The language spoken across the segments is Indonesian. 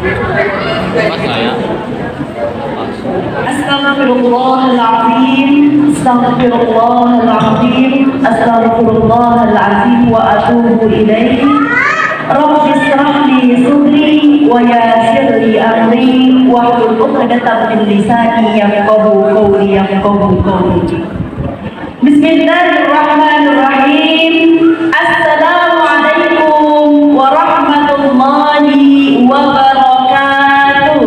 Astaghfirullahaladzim, astaghfirullahaladzim, astaghfirullahaladzim wa atubu ilaih. Rabbi shrah li sadri wa yassir li amri wahlul 'uqdatam min lisani yafqahu qawli. Bismillahirrahmanirrahim. Assalamualaikum warahmatullahi wabarakatuh.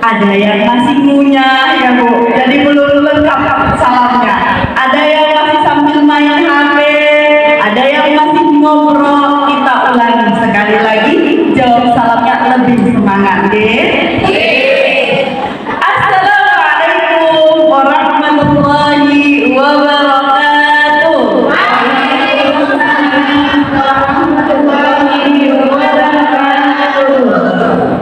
Ada yang masih ngunyah ya Bu, jadi belum lengkap salamnya. Ada yang masih sambil main HP, ada yang masih ngobrol. Kita ulangi sekali lagi, jawab salamnya lebih semangat, Assalamualaikum warahmatullahi wabarakatuh.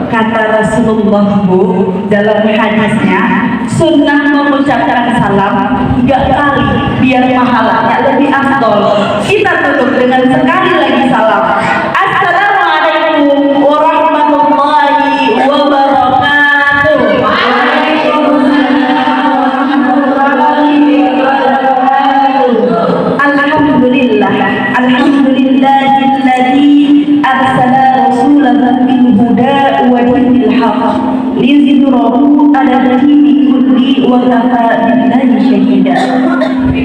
Kata Rasulullah Bu dalam hadisnya, sunnah mengucapkan salam 3 kali biar pahalanya lebih afdol. Kita tutup dengan sekali lagi salam. Assalamualaikum warahmatullahi wabarakatuh. Alhamdulillah, alhamdulillahilladzi arsala rasulahu bil huda wa dinil haqq liyuzhirahu 'ala dini kulli wa kafa billahi shahida.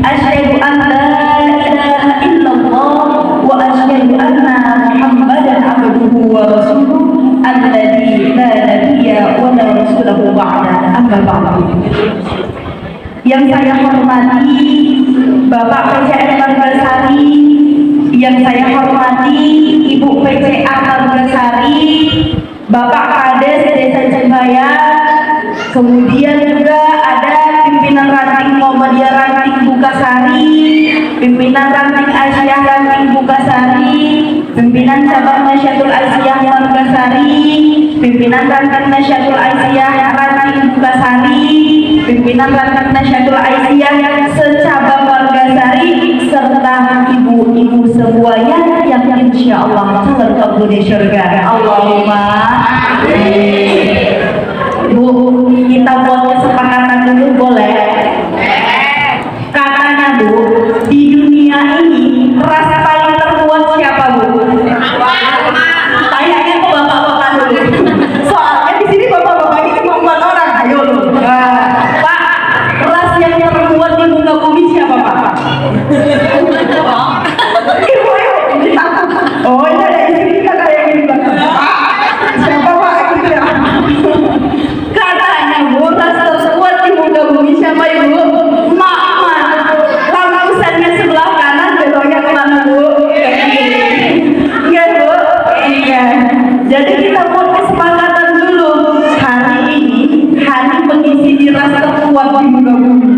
Asyhadu an la ilaha illallah wa asyhadu anna Muhammadan abduhu wa rasuluhu alladzi la nabiyya wa la rasulahu ba'da. Amma ba'du. Yang saya hormati Bapak PCN Margasari, yang saya hormati Ibu PCA Margasari, Bapak Kades Desa Cembayan, kemudian juga ada pimpinan ranting Muhammadiyah ranting Bukasari, pimpinan ranting Aisyah ranting Bukasari, pimpinan cabang Nasyatul Aisyah Margasari, pimpinan ranting Nasyatul Aisyah ranting Bukasari, pimpinan ranting Nasyatul Aisyah secabang Margasari, serta ibu-ibu semuanya yang insya Allah terkabul di surga. Allahumma amin. Bu, kita buat kesepakatan dulu boleh? Katanya Bu, di dunia ini ras paling terkuat siapa Bu? Tanyanya ke bapak-bapak dulu. Soalnya di sini bapak-bapak ini cuma 4 orang. Ayo lu. Pak, ras yang terkuat di muka bumi siapa Pak? Oh, ini ada istri kita kayak gini Pak. Siapa Pak? Gitu ya. Katanya Bu, ras terkuat di muka bumi siapa Ibu? Mama. Lampusannya sebelah kanan, beloknya kemana Bu? Iya Bu? Iya. Jadi kita buat kesepakatan dulu. Hari ini, hari pengisi di ras terkuat di muka bumi.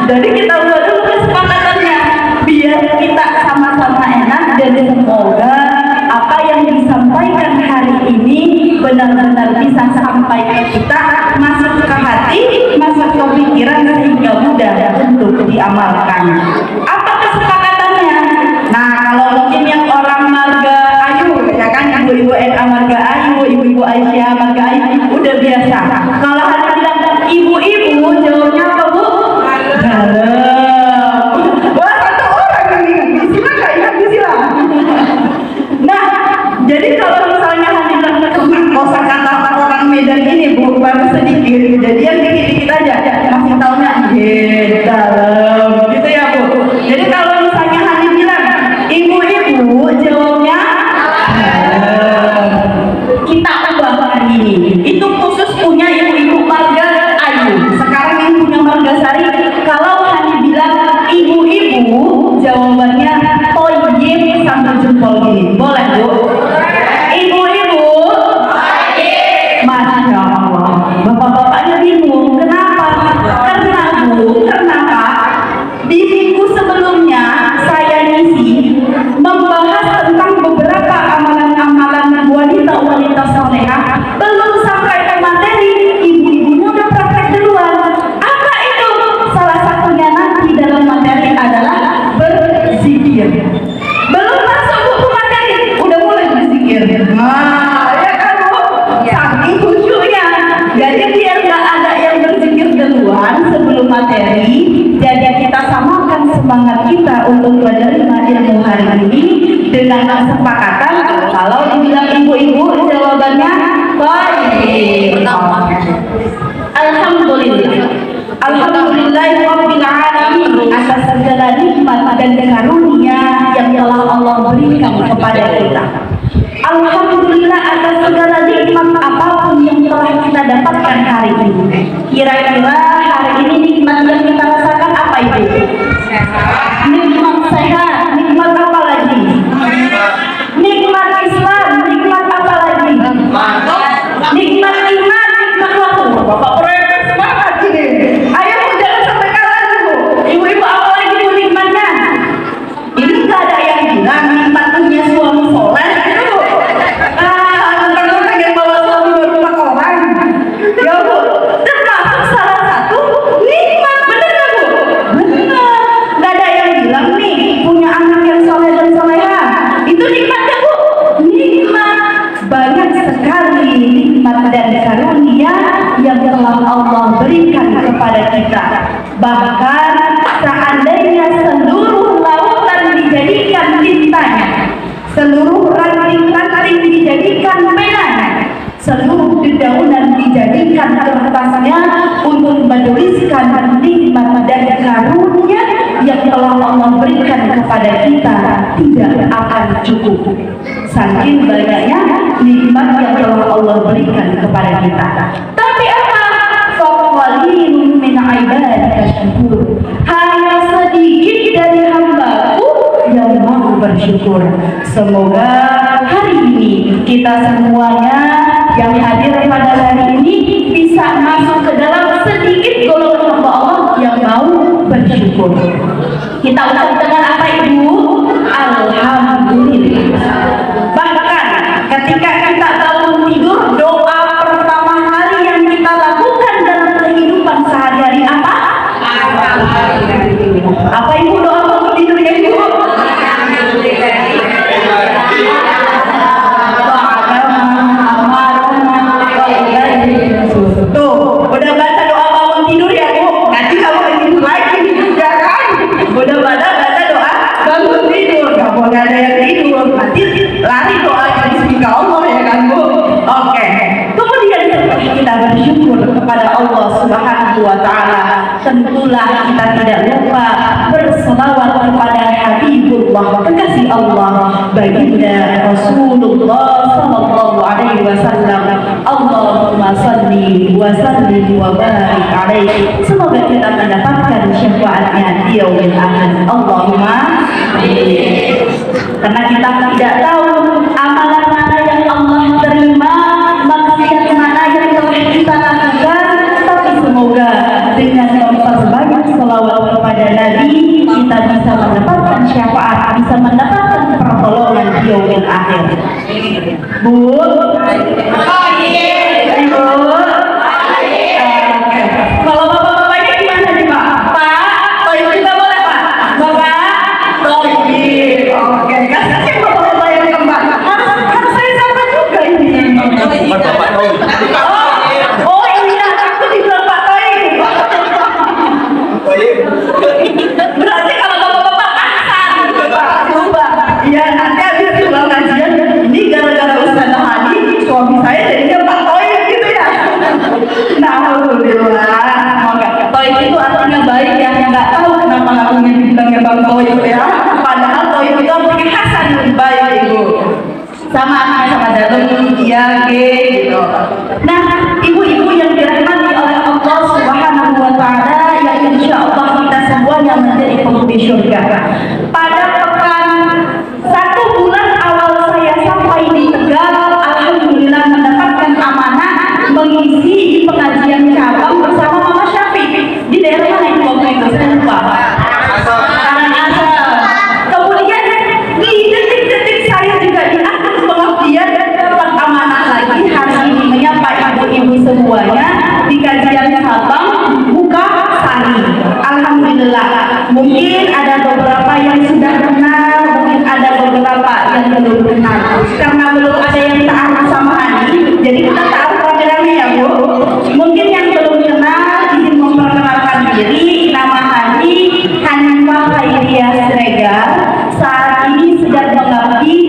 Jadi kita buat dulu kesepakatannya, biar kita sama-sama enak dan semoga apa yang disampaikan hari ini benar-benar bisa sampai ke kita, masuk ke hati, masuk ke pikiran sehingga mudah untuk diamalkan. Apa kesepakatannya? Nah, kalau mungkin yang orang Marga Ayu, ya kan, ibu-ibu NA Marga Ayu, ibu-ibu Aisyah Marga Ayu, udah biasa. Kalau hari bilang ibu-ibu, jawabnya apa Bu? Wah, 1 orang yang ingat bisilah, gak ingat bisilah. Nah, jadi kalau misalnya kosa kata orang Medan ini Bu, baru sedikit, jadi yang dikit-dikit aja, masih taunya dalam, gitu ya Bu. dengan kesepakatan. Kalau dibilang ibu-ibu jawabannya baik. Alhamdulillah. Alhamdulillahirabbil alamin atas segala nikmat dan karunia yang telah Allah berikan kepada kita. Alhamdulillah atas segala nikmat apapun yang telah kita dapatkan hari ini. Kira-kira hari ini nikmat yang kita rasakan apa itu? Nikmat sehat, nikmat apa lagi? Nikmat Islam, nikmat apa lagi? Nikmat iman, nikmat waktu. Bapak proyek semangat ini. Ayo jangan sampai kalah dulu. Ibu-ibu apa lagi bu nikmatnya? Ini nggak ada yang bilang nikmat punya suami soleh itu. Bukan pengen bawa suami ke rumah orang. Ya bu, termasuk salah satu nikmat, bener nggak bu? Bener. Nggak ada yang bilang nih punya anak yang soleh dan soleha. Itu nikmatnya bu. Nikmat banyak sekali nikmat dan karunia yang telah Allah berikan kepada kita. Bahkan seandainya seluruh lautan dijadikan tintanya, seluruh ranting-ranting dijadikan penanya, seluruh dedaunan dijadikan kertasnya untuk menuliskan nikmat dan karunia yang telah Allah berikan kepada kita, tidak akan cukup. Saking banyaknya nikmat yang telah Allah berikan kepada kita. Tapi apa? Faqalilun min ibadika syukur. Hanya sedikit dari hambaku yang mau bersyukur. Semoga hari ini kita semuanya yang hadir pada hari ini bisa masuk ke dalam sedikit golongan hamba Allah yang mau bersyukur. Kita ucap dengan apa ibu? Alhamdulillah. Bahkan ketika kita bangun tidur, doa pertama kali yang kita lakukan dalam kehidupan sehari-hari apa? Apa ibu doa bangun tidurnya ibu? Tuh, udah baca doa bangun tidur ya bu? Nanti kamu tidur lagi, ya kan? Udah baca doa bangun tidur, gak boleh ada yang tidur, nanti lari doa ke Allah ya kan bu? Oke. Kemudian setelah kita bersyukur kepada Allah Subhanahu wa Ta'ala, tentulah kita tidak lupa berselawat kepada Habibullah, kekasih Allah, baginda Rasulullah Sallallahu Alaihi Wasallam. Allahumma salli wa sallim wa barik alaihi. Semoga kita mendapatkan syafaatnya di yaumil akhir. Allahumma amin. Karena kita tidak tahu amalan mana yang Allah terima, maksiat mana yang telah kita lakukan, tapi semoga dengan memperbanyak selawat kepada Nabi kita bisa mendapatkan syafaat, bisa mendapatkan pertolongan di yaumil akhir. Bu, Ibu, kalau bapak-bapaknya gimana nih Pak? Pak, Toyib juga boleh Pak? Bapak, Toyib. Oke, kasih bapak-bapak yang keempat. Harus saya sama juga ini. Oh iya, aku dibilang Pak Toyib. Berarti kalau bapak-bapak pasang, coba. Iya, nanti habis pulang kajian, ini gara-gara Ustaz Hadi, suami saya jadinya Pak Toyib gitu ya. Nah, alhamdulillah. Toyib itu artinya baik ya, yang nggak tahu kenapa lakunya dibilangnya Bang Toyib ya. Padahal Toyib itu artinya hasan, baik ibu. Sama dalam iya gitu. Nah, ibu-ibu yang dirahmati oleh Allah Subhanahu wa Ta'ala, yang insya Allah kita semuanya menjadi penghuni surga. Pada pekan 1 bulan awal saya sampai di Tegal, alhamdulillah mendapatkan amanah mengisi pengajian cabang bersama Mama Syafiq di daerah mana itu waktu itu saya lupa. Karangasem. Kemudian di detik-detik saya juga diangkat pengabdian dan dapat amanah lagi hari ini menyapa ibu-ibu semuanya di kajian cabang buka sari. Alhamdulillah. Mungkin ada beberapa yang sudah kenal, mungkin ada beberapa yang belum kenal. Karena belum ada yang ta'aruf sama Hani, jadi kita ta'aruf rame-rame ya Bu. Mungkin yang belum kenal, izin memperkenalkan diri. Nama Hani, Hanifah Khairiyah Siregar. Saat ini sedang mengabdi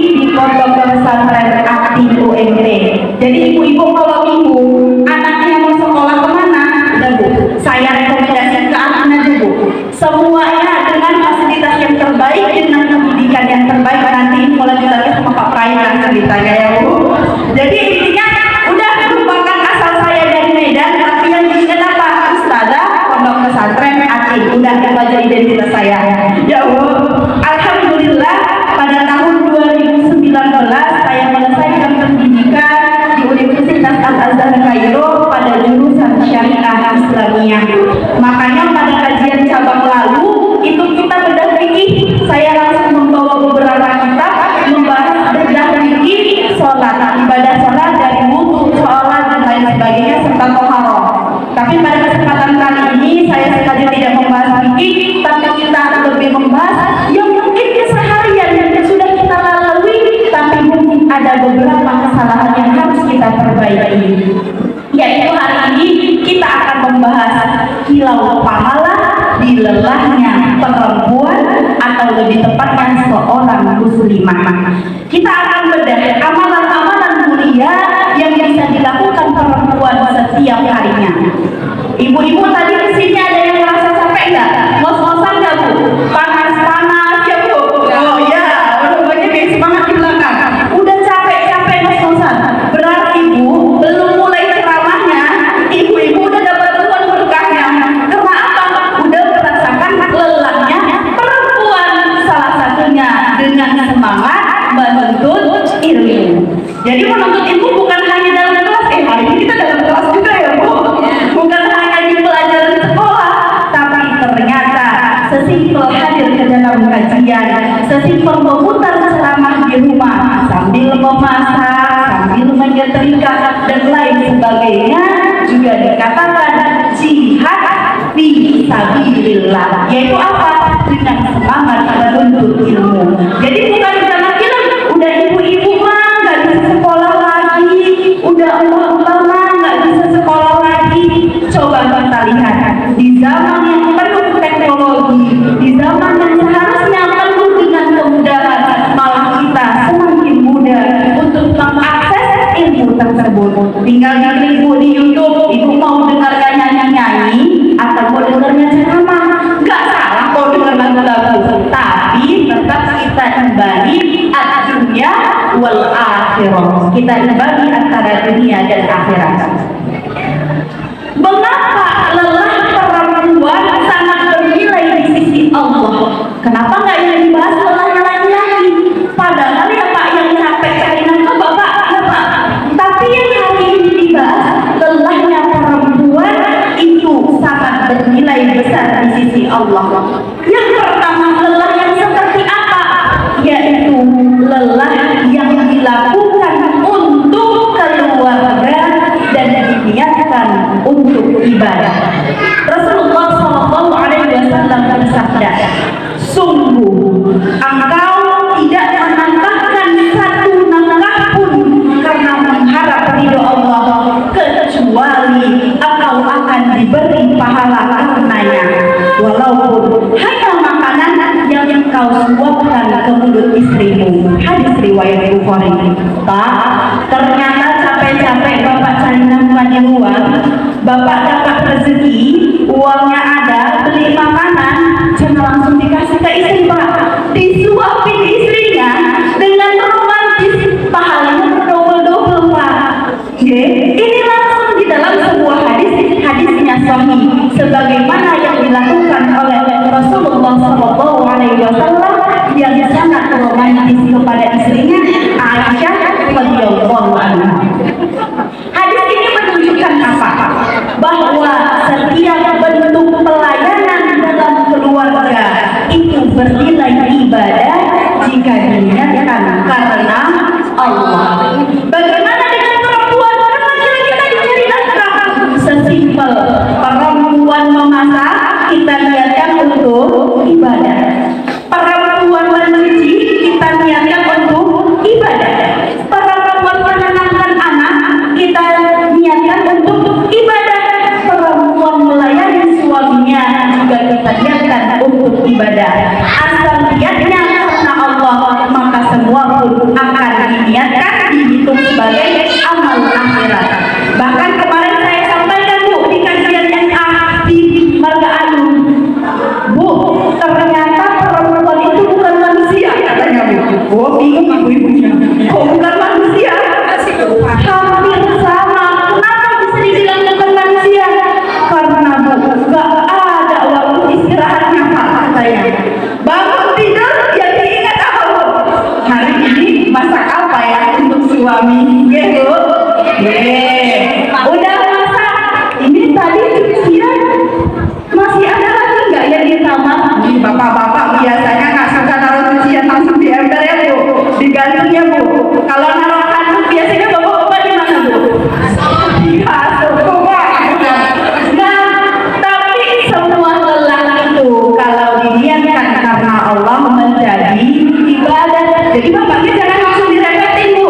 lain lah ceritanya ya Bu. Jadi intinya udah lupakan asal saya dari Medan, tapi yang diingat apa? Ustazah pondok pesantren Aceh. Udah itu aja identitas saya. Ya Bu. Alhamdulillah pada tahun 2019 saya menyelesaikan pendidikan di Universitas Al-Azhar Kairo pada jurusan Syariah Islamiyah. Makanya pada kajian cabang lalu itu kita bedah fikih, saya langsung membawa beberapa kitab membahas bedah fikih sholat, ibadah sholat dari wudu, sholat dan lain sebagainya serta toharoh. Tapi pada kesempatan kali ini saya sengaja tidak membahas fikih, tapi kita lebih membahas yang mungkin keseharian yang sudah kita lalui, tapi mungkin ada beberapa kesalahan yang harus kita perbaiki. Yaitu hari ini kita akan membahas kilau pahala di lelahnya perempuan atau lebih tepatnya seorang muslimah. Kita akan bedah amalan-amalan mulia yang bisa dilakukan perempuan setiap harinya. Ibu-ibu tadi kesini ada yang merasa capek nggak? Ngos-ngosan nggak Bu? Panas-panas ya Bu? Oh ya, banyak yang semangat di belakang. Udah capek-capek ngos-ngosan. Berarti Bu belum mulai ceramahnya, ibu-ibu udah dapat tuan berkahnya. Karena apa? Udah merasakan lelahnya perempuan, salah satunya dengan semangat menuntut ilmu. Jadi menuntut ilmu bukan hanya dalam kelas, hari ini kita dalam kelas juga ya Bu. Bukan hanya di pelajaran sekolah, tapi ternyata sesimpel hadir ke dalam kajian, sesimpel memutar ceramah di rumah sambil memasak, sambil menyetrika dan lain sebagainya juga dikatakan jihad fi sabilillah, yaitu apa? Dengan semangat menuntut ilmu. Jadi bukan karena bilang udah ibu-ibu mah nggak bisa sekolah lagi, udah mbak-mbak mah nggak bisa sekolah lagi. Coba kita lihat di zaman yang penuh teknologi, di zaman yang seharusnya penuh dengan kemudahan, malah kita semakin mudah untuk mengakses ilmu tersebut. Tinggal klik di YouTube, ibu mau dengarnya nyanyi-nyanyi atau mau dengarnya ceramah, nggak salah kok dengar lagu-lagu, tapi tetap kita imbangi dunia wal akhirah. Kita imbangi antara dunia dan akhirat. Mengapa lelah perempuan sangat bernilai di sisi Allah? Kenapa nggak yang dibahas lelahnya laki-laki? Padahal ya Pak yang capek cari nafkah Bapak, ya Pak. Tapi yang hari ini dibahas lelahnya perempuan itu sangat bernilai besar di sisi Allah. Yang pertama, lelah yang seperti apa? Yaitu lelah yang dilakukan untuk keluarga dan diniatkan untuk ibadah. Rasulullah SAW bersabda, sungguh engkau tidak menambahkan satu nafkah pun karena mengharap ridho Allah, kecuali engkau akan diberi pahala karenanya, walaupun hanya makanan yang engkau suapkan ke mulut istrimu. Hadis riwayat Bukhari. Pak, ternyata capek-capek Bapak cari nafkah di luar, Bapak dapat rezeki, uangnya ada, beli makanan, jangan langsung dikasih ke istri Pak, disuapin istrinya dengan romantis, pahalanya berdobel-dobel Pak. Ini langsung di dalam sebuah hadisnya sahih, sebagaimana yang dilakukan oleh Rasulullah SAW yang sangat romantis kepada istrinya Aisyah radhiyallahu anha. Hadis ini menunjukkan apa? Bahwa setiap bentuk pelayanan dalam keluarga itu bernilai ibadah jika diniatkan karena Allah. Bagaimana dengan perempuan? Karena kita dicari nafkah. Sesimpel perempuan memasak, kita niatkan untuk ibadah. Perempuan mencuci, kita niatkan untuk ibadah. Bangun tidur yang diingat apa Bu? Hari ini masak apa ya untuk suami? Gitu Bu. Udah masak. Ini tadi cucian masih ada lagi nggak yang di kamar? Bapak-bapak biasanya nggak suka naruh cucian langsung di ember ya Bu, digantung ya Bu. Kalau naruh handuk biasanya bapak-bapak di mana Bu? Di kasur Bu. Nah, tapi semua lelah itu kalau diniatkan karena Allah menjadi ibadah. Jadi bapaknya jangan langsung direpetin Bu.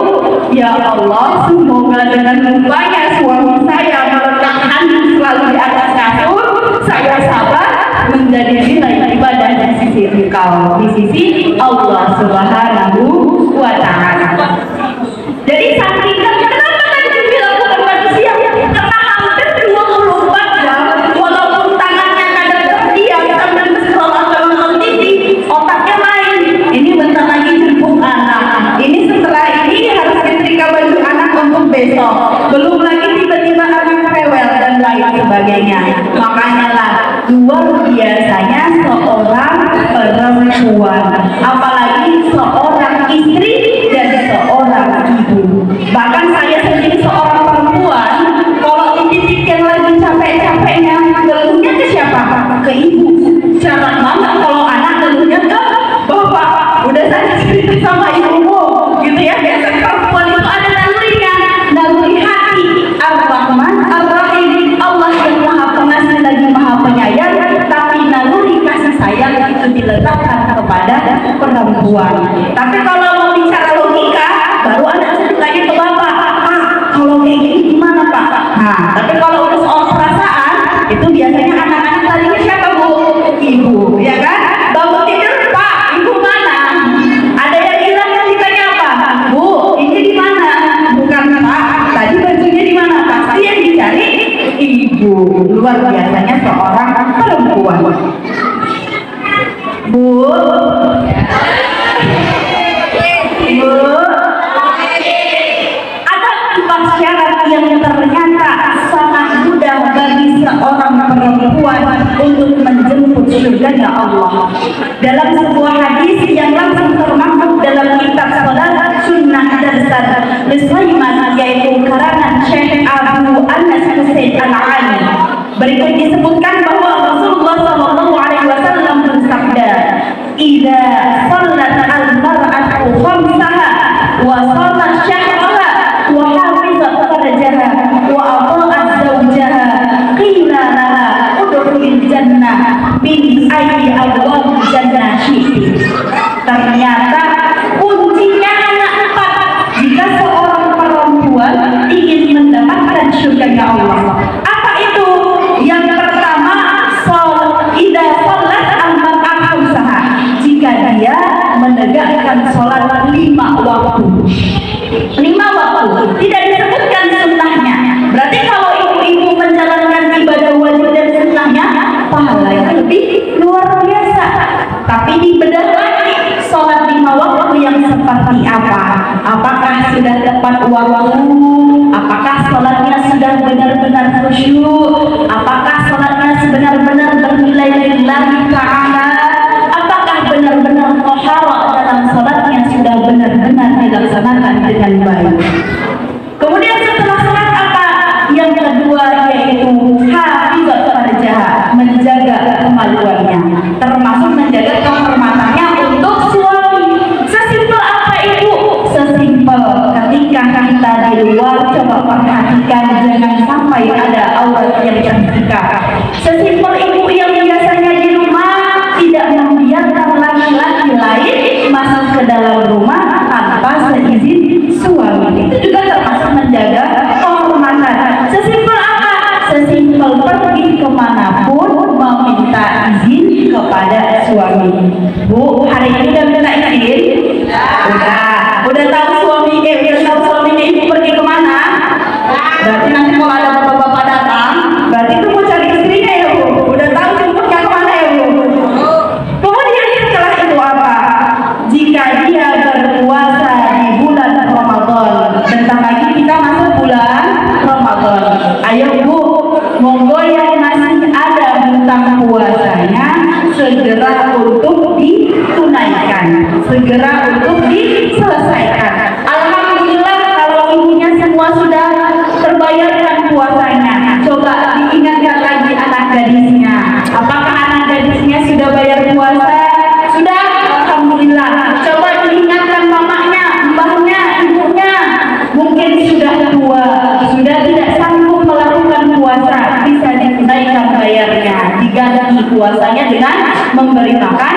Ya Allah, semoga dengan mukanya suami saya meletakkan selalu di atas kasur, saya sabar menjadi nilai ibadah di sisi Engkau, di sisi Allah Subhanahu wa Ta'ala. Jadi saking kenapa tadi dilakukan manusia? Karena hampir 24 jam, walaupun tangannya kadang terdiam sambil scroll atau nonton TV, otaknya main. Ini bentar lagi jemput anak. Ini setelah ini harus setrika baju anak untuk besok. Belum lagi tiba-tiba anak rewel dan lain sebagainya. Makanya lah luar biasanya seorang perempuan, apalagi seorang istri dan seorang ibu. Bahkan saya sendiri seorang perempuan, kalau dititipkan lagi capek-capeknya, geluhnya ke siapa? Ke ibu. Jarang banget kalau anak geluhnya ke bapak. Udah saya cerita sama ibumu, gitu ya. Biasa perempuan itu ada nalurinya, naluri hati. Ar-Rahman, Ar-Rahim. Allah yang Maha Pengasih lagi Maha Penyayang, tapi naluri kasih sayang itu diletakkan kepada perempuan. Tapi kalau mau bicara logika, baru ada ceritanya ke bapak. Pak, kalau kayak gini gimana Pak? Nah, tapi kalau udah soal perasaan, itu biasanya anak-anak tadinya siapa Bu? Ibu, ya kan? Bangun tidur, Pak, ibu mana? Ada yang hilang yang ditanya apa? Bu, ini di mana? Bukan Pak, tadi bajunya di mana? Pasti yang dicari ibu. Luar biasanya seorang perempuan. Bu, ada 4 syarat yang ternyata sangat mudah bagi seorang perempuan untuk menjemput surganya Allah. Dalam sebuah hadis yang langsung termaktub dalam kitab Salat Sunnah Darsat Lisaiman, yaitu karangan Syekh Abu Anas Husain Al-Ali, berikut disebutkan bahwa Rasulullah SAW bersabda, "Idza sallat al-mar'atu khamsaha wa sallat syahraha wa hafizat farjaha wa ata'at zawjaha qila laha udkhulil jannah min ayyi abwabil jannah syi'ti." Ternyata kuncinya ada 4 jika seorang perempuan ingin mendapatkan surganya Allah. Apa itu? Yang pertama, idza sallat al-mar'atu khamsaha, jika dia menegakkan sholat 5 waktu. 5 waktu, tidak disebutkan sunnahnya. Berarti kalau ibu-ibu menjalankan ibadah wajib dan sunnahnya, pahalanya lebih luar biasa. Tapi dibedah lagi, sholat 5 waktu yang seperti apa? Apakah sudah tepat waktu? Apakah sholatnya sudah benar-benar khusyuk? Apakah sholatnya sebenar-benar bernilai lillahi ta'ala? Apakah benar-benar taharah dalam sholatnya sudah benar-benar dilaksanakan dengan baik? Kemudian setelah sholat apa? Yang kedua yaitu hafizat farjaha, menjaga kemaluannya, termasuk menjaga kehormatannya untuk suami. Sesimpel apa Ibu? Sesimpel ketika kita di luar, coba perhatikan jangan sampai ada aurat yang terbuka. Sesimpel ibu yang biasanya di rumah tidak membiarkan laki-laki lain masuk ke dalam rumah tanpa seizin suami, itu juga termasuk menjaga kehormatan. Sesimpel apa? Sesimpel pergi kemanapun meminta izin kepada suami. Bu, hari ini udah minta izin? Udah tahu suami, udah tahu suaminya ibu pergi kemana? Berarti nanti kalau ada bapak-bapak datang, berarti itu mau cari istrinya ya Bu. Udah tahu jemputnya kemana ya Bu. Kemudian setelah itu apa? Jika dia berpuasa di bulan Ramadan, bentar lagi kita masuk bulan Ramadan. Ayo Bu, monggo yang masih ada bentang puasanya segera untuk diganti puasanya dengan memberi makan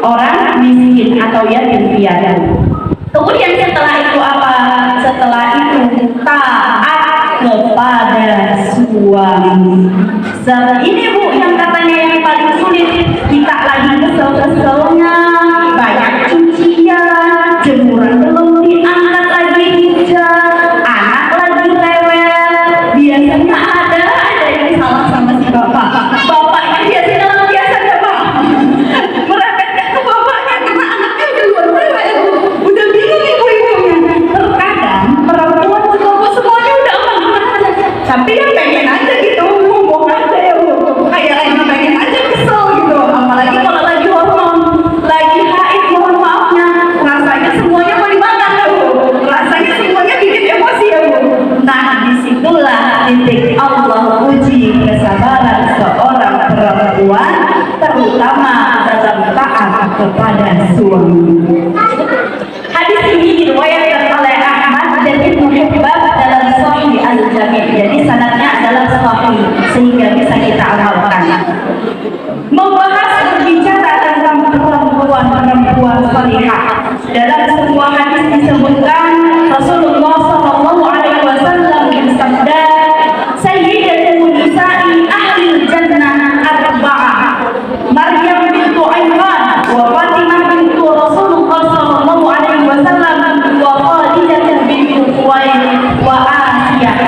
orang miskin atau yatim piatu. Kemudian setelah itu apa? Setelah itu taat kepada suami. Ini Bu yang katanya yang paling sulit. Kita lagi kesel-keselnya, banyak cucian, jemuran belum diangkat lagi hujan, anak lagi rewel. Biasanya ada yang salah sama si bapak. Bapaknya biasanya dalam biasa ya Pak, merepetkan ke bapaknya karena anaknya duluan rewel. Udah bingung ibu-ibunya. Terkadang perempuan juga semuanya udah aman-aman aja, tapi yang pengen aja gitu, ngomong aja ya Bu, kayak lagi pengen aja kesel gitu. Apalagi kalau lagi hormon, lagi haid, mohon maafnya, rasanya semuanya mau dimakan ya Bu, rasanya semuanya bikin emosi ya Bu. Nah disitulah titik Allah uji kesabaran seorang perempuan, terutama dalam taat kepada suami. Hadis ini diriwayatkan oleh Ahmad dan Ibnu Hibban dalam Sahih Al-Jami'. Jadi sanadnya adalah sahih sehingga bisa kita amalkan. Membahas berbicara tentang perempuan salihah. Dalam sebuah hadis disebutkan Rasulullah Shallallahu Alaihi Wasallam bersabda, "Sayyidatul nisa'i ahlil jannah arba'ah, Maryam bintu Imran wa Fatimah bintu Rasulullah Shallallahu Alaihi Wasallam wa Khadiijah bintu Khuwailid wa Asiyah."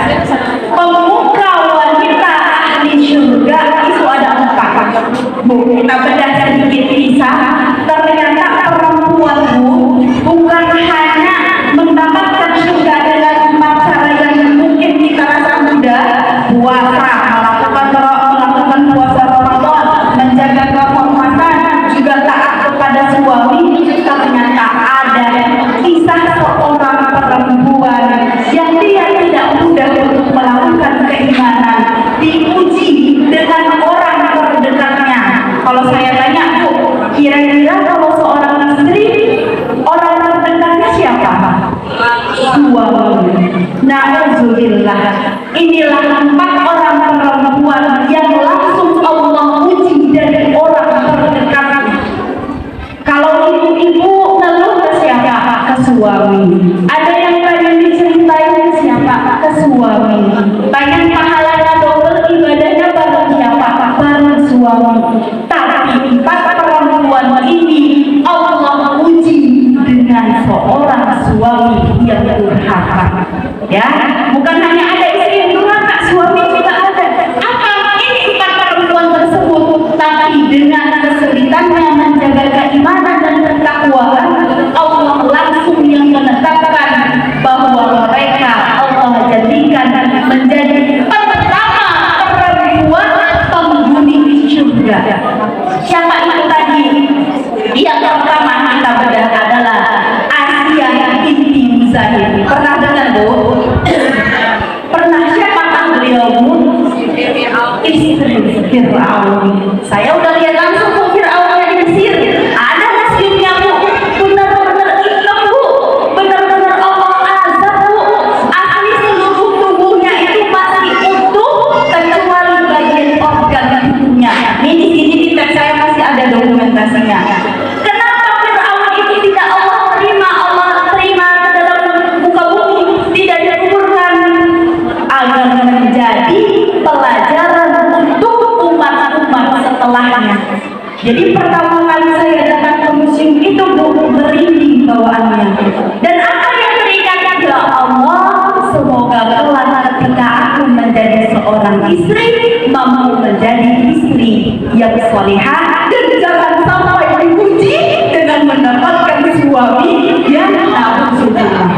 Pemuka wanita ahli surga itu ada 4. Bu, kita bedah sedikit kisah. Ternyata perempuan Bu bukan hanya mendapatkan surga dengan 4 cara yang mungkin kita rasa mudah, puasa, melakukan puasa Ramadan, menjaga kehormatan, juga taat kepada suami. Ternyata ada kisah seorang perempuan yang dia tidak mudah untuk melakukan keimanan, diuji dengan orang terdekatnya. Kalau saya tanya Bu, kira-kira kalau seorang istri, orang terdekatnya siapa? Suami. Na'udzubillah. Inilah 4 orang perempuan yang langsung Allah uji dari orang terdekatnya. Kalau ibu-ibu ngeluh ke siapa? Ke suami. Ada yang pengen diceritain ke siapa? Ke suami. Pengen pahalanya double, ibadahnya bareng siapa? Bareng suami. Tapi 4 perempuan ini Allah uji dengan seorang suami yang durhaka. Ya, bukan hanya ada istri yang durhaka, suami juga ada. Apa ini 4 perempuan tersebut? Tapi dengan kesulitannya menjaga keimanan dan ketakwaan, Allah langsung yang menetapkan bahwa mereka Allah jadikan menjadi pertama perempuan penghuni surga. Siapa itu tadi? Yang pertama kita bedah adalah Asia binti Muzahir. Pernah dengar Bu? Pernah siapa beliau Bu? Istri Fir'aun. Saya udah lihat langsung Bu Fir'aunnya di Mesir. Ada muslimnya Bu, benar-benar hitam Bu, benar-benar Allah azab Bu. Asli seluruh tubuhnya itu masih utuh kecuali bagian organ tubuhnya. Ini di sini di tab saya masih ada dokumentasinya. Kenapa Fir'aun itu tidak Allah terima ke dalam muka bumi, tidak dikuburkan? Agar menjadi pelajaran untuk umat-umat setelahnya. Jadi pertama kali saya datang ke museum itu Bu, merinding bawaannya. Dan apa yang berikan? Ya Allah, semoga kelak ketika aku menjadi seorang istri, mampu menjadi istri yang salihah dan jangan sampai diuji dengan mendapatkan suami yang na'udzubillah.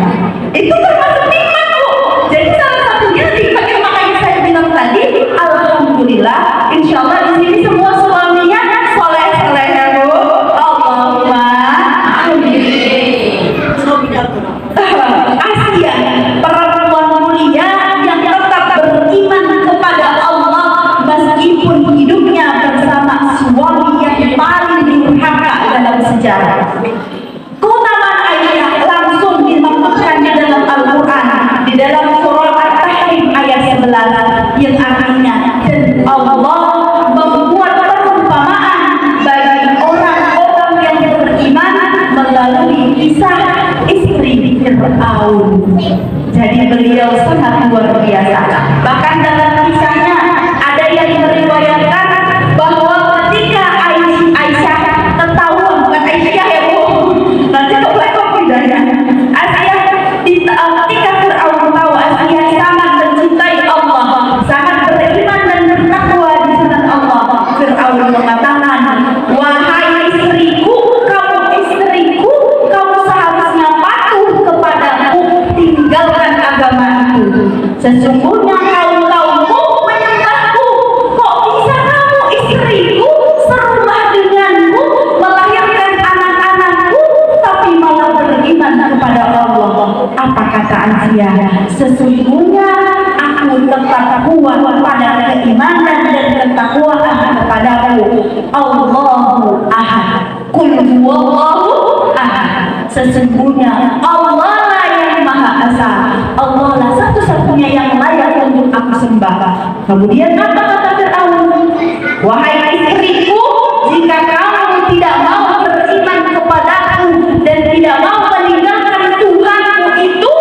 Itu termasuk nikmat Bu. Jadi salah satunya nikmat yang makanya saya bilang tadi, alhamdulillah, insya Allah di sini semua suaminya soleh-soleh ya Bu. Allahumma amin. Asia, perempuan mulia yang tetap beriman kepada Allah meskipun hidupnya bersama suami yang paling durhaka dalam sejarah. Keutamaan Aisyah langsung dimaksudkannya dalam Al-Quran di dalam surah At-Tahrim ayat 11 yang artinya dan Allah membuat Fir'aun. Jadi beliau sangat luar biasa. Bahkan dalam kisahnya ada yang meriwayatkan bahwa ketika Aisyah ketahuan, bukan Aisyah ya Bu, nanti kok bedanya. Aisyah ketika Fir'aun tahu Aisyah sangat mencintai Allah, sangat beriman dan bertakwa di jalan Allah, Fir'aun mengatakan, wahai istriku, kamu seharusnya patuh kepadaku, tinggalkan agamaku. Sesungguhnya kaum-kaummu menyembahku. Kok bisa kamu istriku serumah denganku, melahirkan anak-anakku, tapi malah beriman kepada Allah? Apa kata Aisyah? Sesungguhnya aku tetap kuat pada keimanan dan ketakwaan kepadaku. Allahu ahad, qul huwallahu ahad. Sesungguhnya Allah lah yang Maha Esa. Allah lah satu-satunya yang layak untuk aku sembah. Kemudian apa kata Fir'aun? Wahai istriku, jika kamu tidak mau beriman kepadaku dan tidak mau meninggalkan Tuhanmu itu,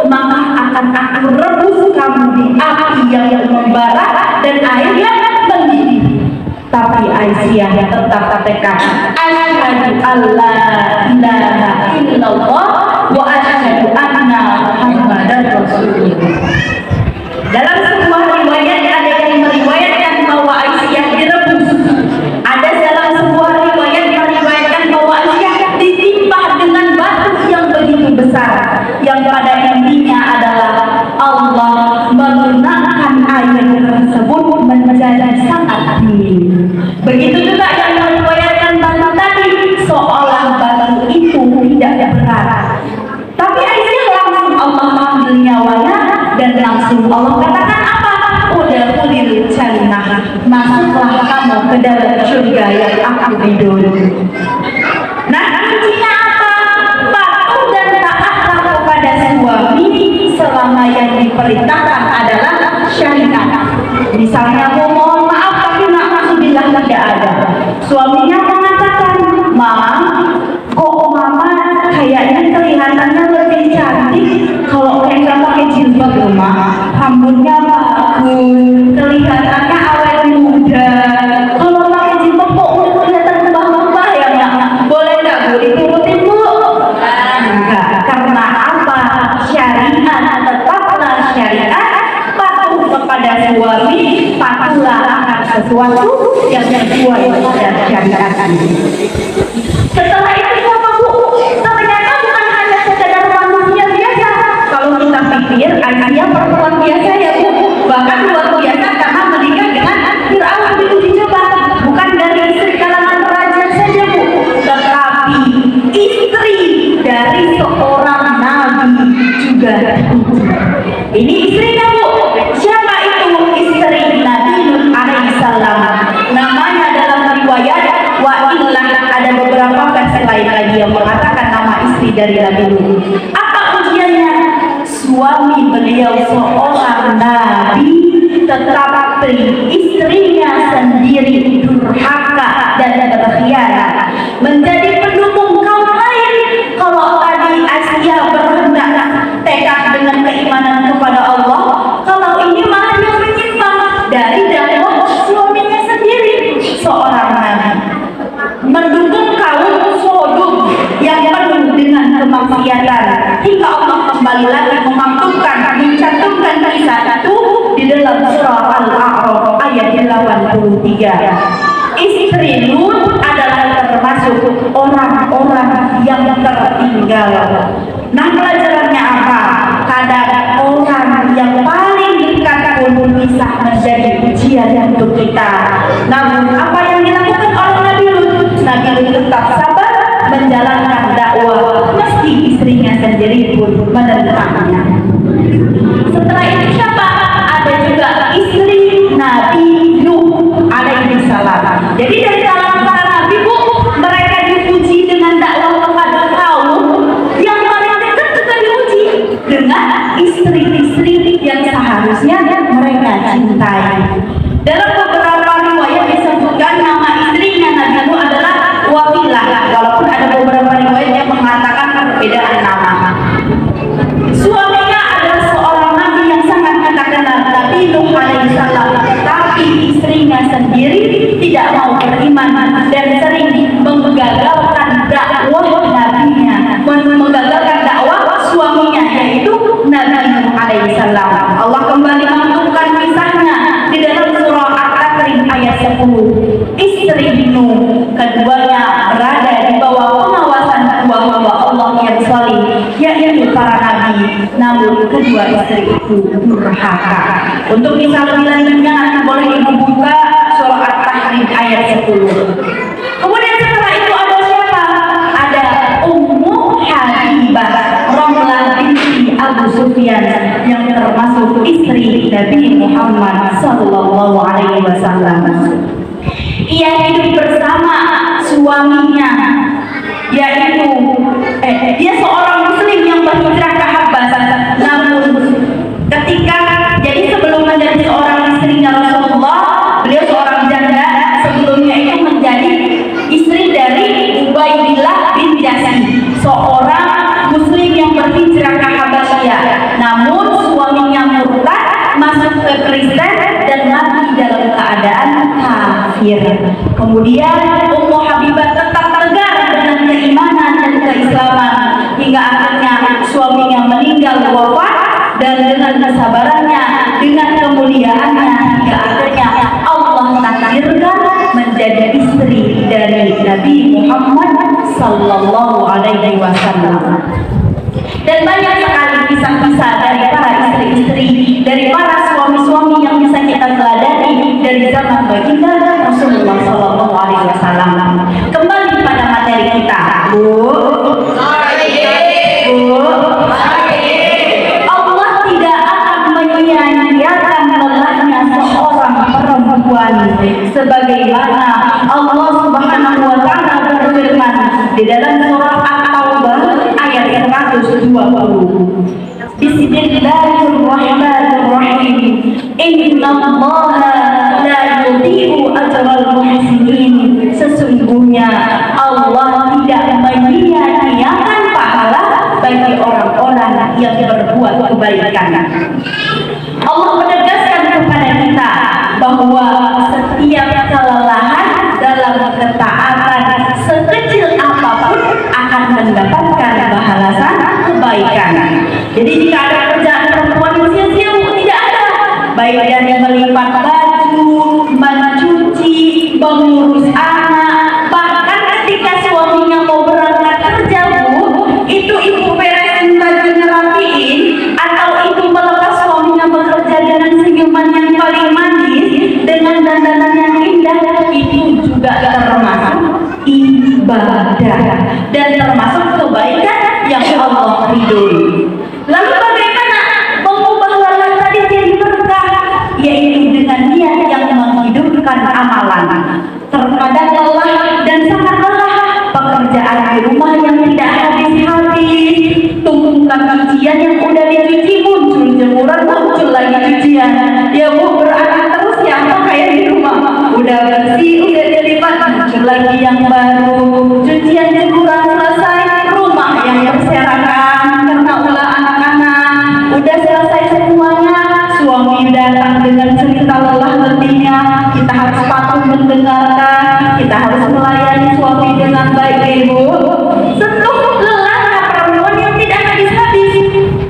maka akan aku rebus kamu di api yang membara dan airnya mendidih. Tapi Aisyah tetap tekad, asyhadu alla ilaha illallah wa asyhadu anna Muhammadar Rasulullah. Dalam sebuah riwayat ada yang meriwayatkan bahwa Aisyah direbus. Ada dalam sebuah riwayat meriwayatkan bahwa Aisyah ditimpa dengan batu yang begitu besar, yang pada intinya adalah Allah menggunakan air tersebut menjadi sangat dingin. Begitu juga yang meriwayatkan batu tadi, seolah batu itu tidak berat. Tapi Aisyah langsung Allah ambil nyawanya dan langsung Allah katakan apa? Udah kulil jannah, masuklah kamu ke dalam surga yang aku ridhoi. Nah, kuncinya apa? Patuh dan taatlah kepada suami selama yang diperintahkan adalah syariat. Misalnya mau mohon maaf tapi na'udzubillah tidak ada. Suaminya mengatakan, "Mama, kok mama kayaknya kelihatannya lebih cantik kalau nggak pakai jilbab, Mama. Rambutnya bagus, kelihatannya awet muda. Kalau pakai jilbab kok udah kelihatan kebah-kebah ya, Mak? Boleh nggak Bu diturutin, Bu?" Enggak, karena apa? Syariat, tetaplah syariat. Patuh kepada suami, patuhlah akan sesuatu yang sesuai dengan syariat ini. Setelah itu apa Bu? Ternyata bukan hanya sekedar manusia biasa. Kalau kita pikir Aisyah perempuan biasa ya Bu, bahkan luar biasa karena menikah dengan Fir'aun diuji coba. Bukan dari istri kalangan raja saja Bu, tetapi istri dari seorang nabi juga diuji. Ini istrinya Bu. Siapa itu istri Nabi Nuh alaihissalam? Namanya dalam riwayat wa illah ada beberapa versi lain lagi yang mengatakan nama istri dari Nabi Nuh. Apa ujiannya? Suami beliau seorang nabi, tetapi istrinya sendiri durhaka dan berkhianat, menjadi pendukung kaum lain. Kalau tadi Aisyah berhendak tekad dengan keimanan kepada Allah, kalau ini malah yang menyimpang dari dakwah suaminya sendiri, seorang nabi mendukung kaum Sodom yang penuh dengan kemaksiatan, hingga Allah kembali lagi mencantumkan kisah itu di dalam surah Al-A'raf ayat 83. Istri Lut adalah termasuk orang-orang yang tertinggal. Nah, pelajarannya apa? Kadang orang yang paling dekat pun bisa menjadi ujian untuk kita. Namun apa yang dilakukan oleh Nabi Lut? Nabi Lut tetap sabar menjalankan dakwah meski istrinya sendiri pun menentangnya. Setelah itu siapa? Ada juga istri Nabi Nuh alaihissalam. Jadi dari kalangan para nabi Bu, mereka diuji dengan dakwah kepada kaum yang paling dekat, juga diuji dengan istri-istri yang seharusnya mereka cintai. Dalam beberapa riwayat disebutkan nama istrinya Nabi Nuh adalah Waqilah, walaupun ada beberapa riwayat yang mengatakan perbedaan nama. beriman dan sering menggagalkan dakwah nabinya, menggagalkan dakwah suaminya, yaitu Nabi Nuh alaihissalam. Allah kembali menentukan kisahnya di dalam surah At-Tahrim ayat 10. Istri Nuh keduanya berada di bawah pengawasan dua hamba Allah yang salih, yaitu para nabi, namun kedua istri itu durhaka. Untuk kisah lebih lanjutnya nanti boleh ibu buka surah At-Tahrim ayat 10. Kemudian setelah itu ada siapa? Ada Ummu Habibah Ramlah binti Abu Sufyan yang termasuk istri Nabi Muhammad sallallahu alaihi wasallam. Ia hidup bersama suaminya, yaitu dia seorang muslim yang berhijrah ke Habasah. Namun jadi sebelum menjadi seorang istrinya Rasulullah, beliau seorang janda. Sebelumnya itu menjadi istri dari Ubaidillah bin Jasi, seorang muslim yang berhijrah ke Habasyah. Namun suaminya murtad, masuk ke Kristen dan mati dalam keadaan kafir. Kemudian Ummu Habibah tetap tegar dengan keimanan dan keislaman hingga akhirnya suaminya meninggal wafat, dan dengan kesabarannya, dengan kemuliaannya, hingga akhirnya Allah takdirkan menjadi istri dari Nabi Muhammad sallallahu alaihi wasallam. Dan banyak sekali kisah-kisah dari para istri-istri, dari para suami-suami yang bisa kita teladani dari zaman baginda Rasulullah sallallahu alaihi wasallam. Kembali pada materi kita, Bu. Allah tidak akan menyia-nyiakan lelahnya seorang perempuan, sebagaimana Allah Subhanahu wa taala berfirman di dalam surah At-Taubah ayat 120. Bismillahirrahmanirrahim. Innallaha la yudhi'u ajral muhsinin. Sesungguhnya Allah tidak menyia-nyiakan pahala bagi orang-orang yang berbuat kebaikan. Allah menegaskan kepada kita bahwa setiap kelelahan dalam ketaatan sekecil apapun akan mendapatkan balasan kebaikan. Jadi jika ada kerjaan perempuan yang sia-sia, tidak ada, baik dari melipat baju, mencuci, mengurus anak, bahkan ketika suaminya mau berangkat kerja, Bu, itu ibu beresin bajunya rapiin, atau ibu melepas suaminya bekerja dengan senyuman yang paling manis, dengan dandanan yang indah, itu juga termasuk ibadah dan termasuk kebaikan yang Allah ridhoi. Lalu bagaimana mengubah lelah tadi jadi berkah? Yaitu dengan niat yang menghidupkan amalan. Terkadang lelah dan sangat lelah, pekerjaan di rumah yang tidak habis-habis, tumpukan cucian yang udah dicuci, muncul jemuran, muncul lagi cucian. Ya Bu, beranak terus ya, apa kayak di rumah udah bersih, udah dilipat, muncul lagi yang baru. Cucian jemuran selesai, rumah yang berserakan karena ulah anak-anak udah selesai semuanya. Suami datang dengan cerita lelah letihnya, kita harus patuh mendengarkan, kita harus melayani suami dengan baik, Ibu. Sentuh lelahnya perempuan yang tidak habis-habis,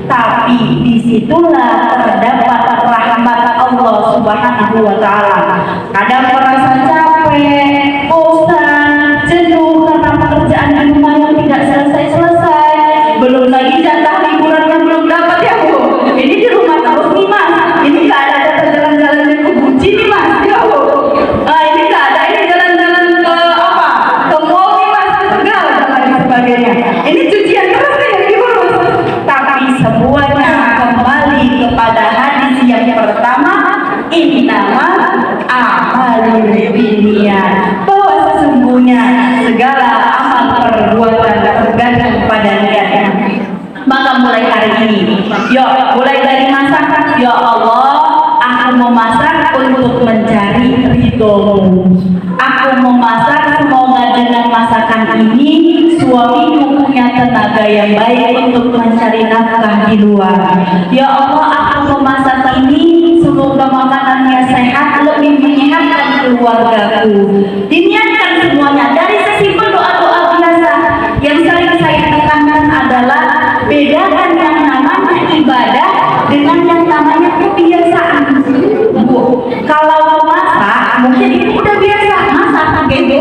tapi disitulah terdapat rahmat Allah Subhanahu wa taala. Kadang merasa capek, bosan, jenuh karena pekerjaan di rumah yang tidak selesai-selesai, belum lagi jatah liburan yang belum dapat, ya Bu. Ini di rumah terus nih Mas, ini nggak ada jalan-jalan ke Guci nih Mas, ya Bu. Ini nggak ada, ini jalan-jalan ke apa, ke mall nih Mas, ke Tegal dan lain sebagainya. Ini cucian terus nih yang diurus. Tapi semuanya kembali kepada hadis yang pertama, innama a'malu binniyat, bahwa sesungguhnya segala amal perbuatan tergantung pada niatnya. Maka mulai hari ini, yuk mulai dari masak. Ya Allah, aku memasak untuk mencari ridho-Mu. Aku memasak semoga dengan masakan ini suamiku punya tenaga yang baik untuk mencari nafkah di luar. Ya Allah, aku memasak ini semoga semoga makanannya sehat, lebih menyehatkan keluargaku. Diniatkan semuanya. Dari sesimpel doa-doa biasa yang sering saya tekankan adalah bedakan yang namanya ibadah dengan yang namanya kebiasaan. Bu, kalau mau masak mungkin itu udah biasa masak gitu.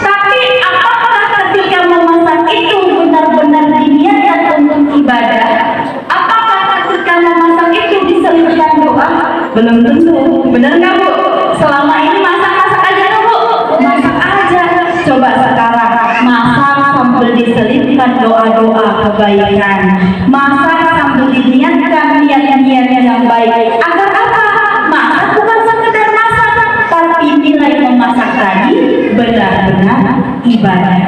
Tapi apakah ketika memasak itu benar-benar diniatkan untuk ibadah? Apakah ketika memasak itu diselipkan doa? Belum tentu. Benar nggak Bu? Selama ini masak-masak aja nggak Bu? Masak aja. Coba sekarang masak sambil diselipkan doa-doa kebaikan. Masak sambil diniatkan niat-niat yang baik. Agar apa? Masak bukan sekedar masak, tapi nilai memasak tadi benar-benar ibadah.